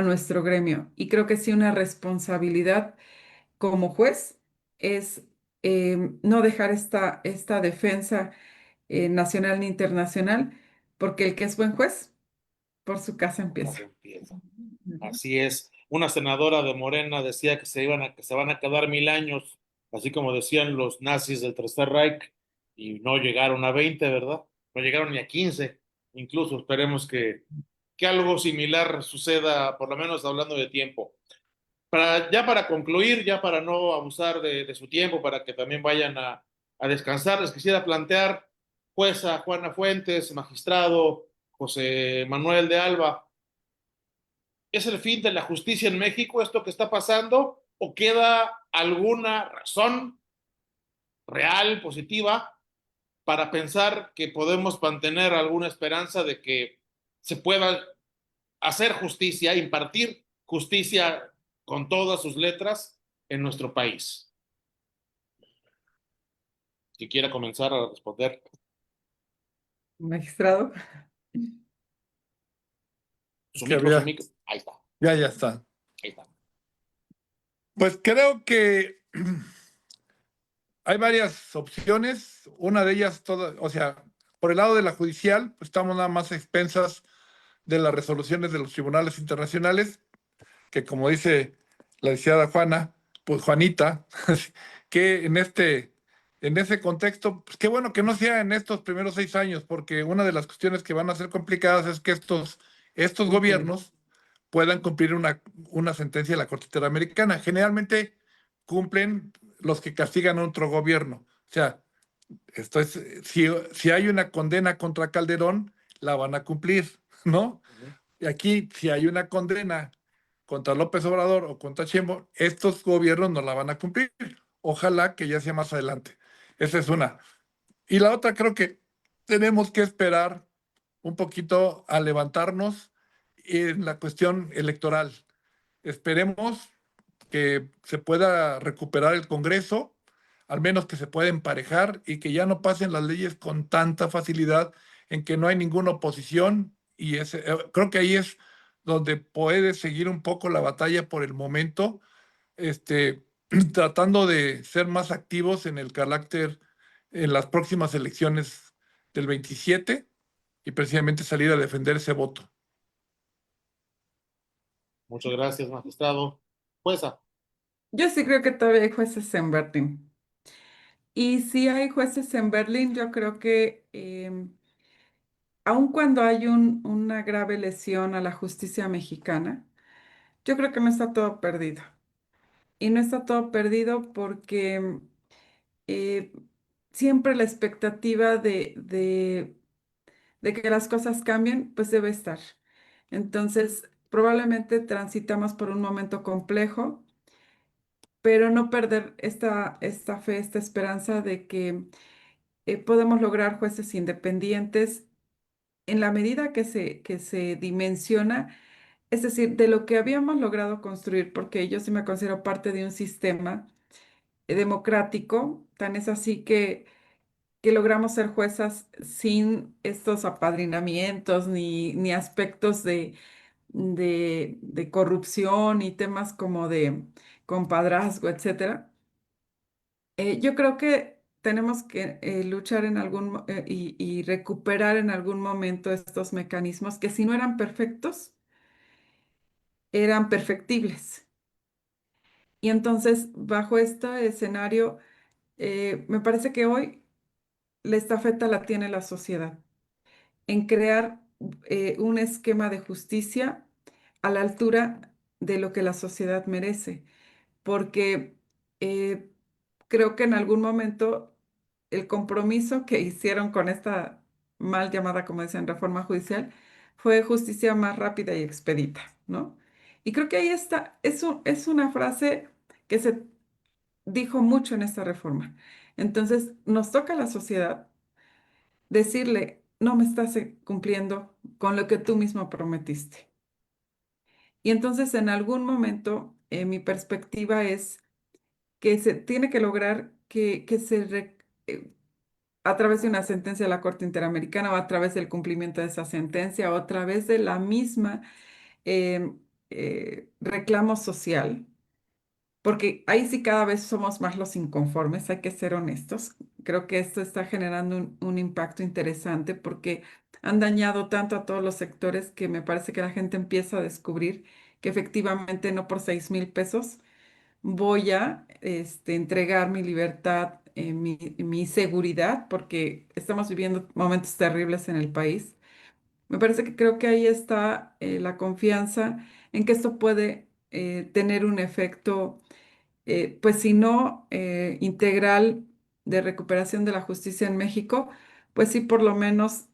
nuestro gremio. Y creo que sí una responsabilidad como juez es no dejar esta defensa nacional ni internacional, porque el que es buen juez, por su casa Así empieza. empieza. Ujú. Así es. Una senadora de Morena decía que se van a quedar 1000 años, así como decían los nazis del Tercer Reich, y no llegaron a 20, ¿verdad? No llegaron ni a 15. Incluso esperemos que algo similar suceda, por lo menos hablando de tiempo. Ya para concluir, ya para no abusar de su tiempo, para que también vayan a descansar, les quisiera plantear, jueza Juana Fuentes, magistrado José Manuel de Alba, ¿es el fin de la justicia en México esto que está pasando o queda alguna razón real, positiva, para pensar que podemos mantener alguna esperanza de que se pueda hacer justicia, impartir justicia con todas sus letras en nuestro país? Si quiera comenzar a responder. Magistrado, Su Que micro, su había, micro. Ahí está, ya está. ahí está. Pues creo que hay varias opciones. Una de ellas, o sea, por el lado de la judicial, pues estamos nada más a expensas de las resoluciones de los tribunales internacionales, que como dice la licenciada Juana, pues Juanita, que en ese contexto, pues qué bueno que no sea en estos primeros 6 años, porque una de las cuestiones que van a ser complicadas es que estos gobiernos puedan cumplir una sentencia de la Corte Interamericana. Generalmente cumplen los que castigan a otro gobierno. O sea, esto es, si hay una condena contra Calderón, la van a cumplir, ¿no? Ujú. Y aquí, si hay una condena contra López Obrador o contra Sheinbaum, estos gobiernos no la van a cumplir. Ojalá que ya sea más adelante. Esa es una. Y la otra, creo que tenemos que esperar un poquito a levantarnos en la cuestión electoral. Esperemos que se pueda recuperar el Congreso, al menos que se pueda emparejar y que ya no pasen las leyes con tanta facilidad en que no hay ninguna oposición y creo que ahí es donde puede seguir un poco la batalla por el momento, este, tratando de ser más activos en el carácter en las próximas elecciones del 27 y precisamente salir a defender ese voto. Muchas gracias, magistrado. Jueza. Yo sí creo que todavía hay jueces en Berlín. Y si hay jueces en Berlín, yo creo que aun cuando hay una grave lesión a la justicia mexicana, yo creo que no está todo perdido. Y no está todo perdido porque eh, siempre la expectativa de que las cosas cambien, pues debe estar. Entonces, probablemente transitamos por un momento complejo, pero no perder esta fe, esta esperanza de que podemos lograr jueces independientes en la medida que se dimensiona, es decir, de lo que habíamos logrado construir, porque yo sí me considero parte de un sistema democrático, tan es así que logramos ser juezas sin estos apadrinamientos ni aspectos de corrupción y temas como de compadrazgo, etcétera. Yo creo que tenemos que luchar en y recuperar en algún momento estos mecanismos que si no eran perfectos, eran perfectibles. Y entonces, bajo este escenario, me parece que hoy la estafeta la tiene la sociedad en crear un esquema de justicia a la altura de lo que la sociedad merece, porque eh, creo que en algún momento el compromiso que hicieron con esta mal llamada, como decían, reforma judicial, fue justicia más rápida y expedita, ¿no? Y creo que ahí está, es una frase que se dijo mucho en esta reforma. Entonces, nos toca a la sociedad decirle, no me estás cumpliendo con lo que tú mismo prometiste. Y entonces, en algún momento, mi perspectiva es que se tiene que lograr a través de una sentencia de la Corte Interamericana o a través del cumplimiento de esa sentencia o a través de la misma em, reclamo social, porque ahí sí cada vez somos más los inconformes, hay que ser honestos. Creo que esto está generando un impacto interesante porque han dañado tanto a todos los sectores que me parece que la gente empieza a descubrir que efectivamente no por 6,000 pesos voy a entregar mi libertad, mi seguridad, porque estamos viviendo momentos terribles en el país. Me parece que creo que ahí está la confianza en que esto puede tener un efecto, pues si no integral de recuperación de la justicia en México, pues sí por lo menos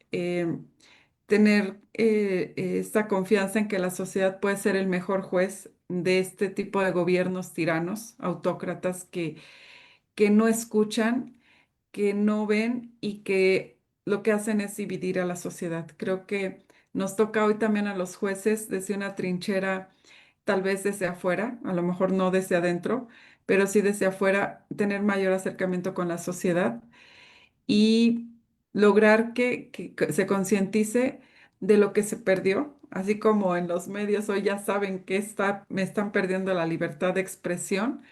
tener esta confianza en que la sociedad puede ser el mejor juez de este tipo de gobiernos tiranos, autócratas que no escuchan, que no ven y que lo que hacen es dividir a la sociedad. Creo que nos toca hoy también a los jueces desde una trinchera, tal vez desde afuera, a lo mejor no desde adentro, pero sí desde afuera, tener mayor acercamiento con la sociedad y lograr que se concientice de lo que se perdió, así como en los medios hoy ya saben que me están perdiendo la libertad de expresión.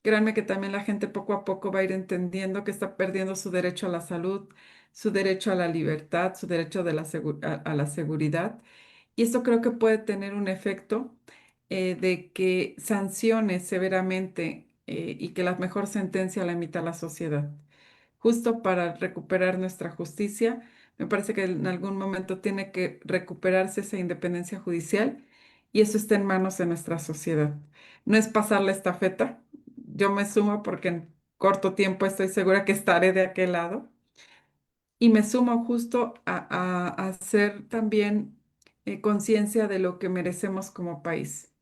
Créanme que también la gente poco a poco va a ir entendiendo que está perdiendo su derecho a la salud, su derecho a la libertad, su derecho a la seguridad. Y esto creo que puede tener un efecto de que sancione severamente y que la mejor sentencia la emita la sociedad justo para recuperar nuestra justicia. Me parece que en algún momento tiene que recuperarse esa independencia judicial y eso está en manos de nuestra sociedad. No es pasar la estafeta. Yo me sumo porque en corto tiempo estoy segura que estaré de aquel lado y me sumo justo a hacer también conciencia de lo que merecemos como país,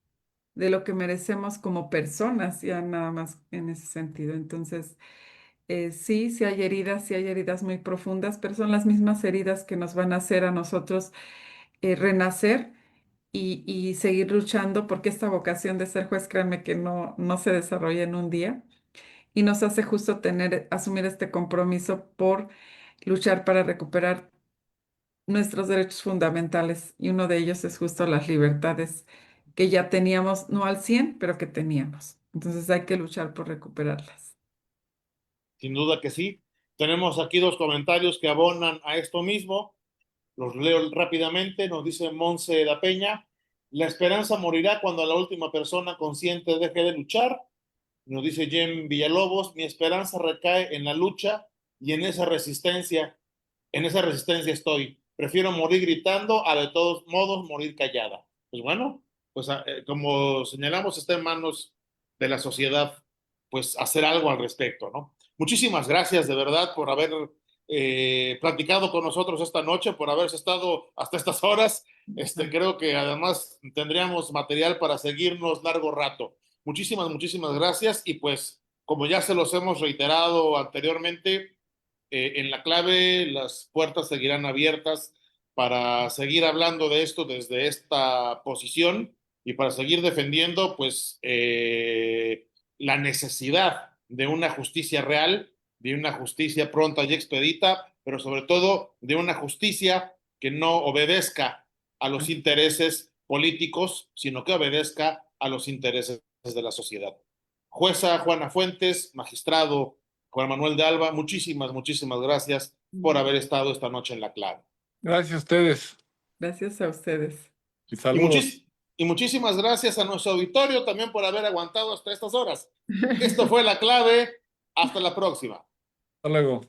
de lo que merecemos como personas, ya nada más en ese sentido. Entonces, sí, sí hay heridas muy profundas, pero son las mismas heridas que nos van a hacer a nosotros renacer y seguir luchando, porque esta vocación de ser juez, créanme que no se desarrolla en un día y nos hace justo asumir este compromiso por luchar para recuperar nuestros derechos fundamentales y uno de ellos es justo las libertades que ya teníamos, no al 100 pero que teníamos. Entonces hay que luchar por recuperarlas. Sin duda que sí. Tenemos aquí dos comentarios que abonan a esto mismo. Los leo rápidamente. Nos dice Monse da Peña: la esperanza morirá cuando la última persona consciente deje de luchar. Nos dice Jem Villalobos: mi esperanza recae en la lucha y en esa resistencia. En esa resistencia estoy. Prefiero morir gritando a de todos modos morir callada. Pues bueno, pues como señalamos, está en manos de la sociedad, pues hacer algo al respecto, ¿no? Muchísimas gracias de verdad por haber platicado con nosotros esta noche, por haberse estado hasta estas horas. Creo que además tendríamos material para seguirnos largo rato. Muchísimas gracias y pues como ya se los hemos reiterado anteriormente, en la clave las puertas seguirán abiertas para seguir hablando de esto desde esta posición y para seguir defendiendo pues la necesidad de una justicia real, de una justicia pronta y expedita, pero sobre todo de una justicia que no obedezca a los intereses políticos, sino que obedezca a los intereses de la sociedad. Jueza Juana Fuentes, magistrado Juan Manuel de Alba, muchísimas gracias por haber estado esta noche en la clave. Gracias a ustedes Gracias a ustedes. y Y, saludos. y muchísimas gracias a nuestro auditorio también por haber aguantado hasta estas horas. Esto fue la clave. Hasta la próxima. Hasta luego.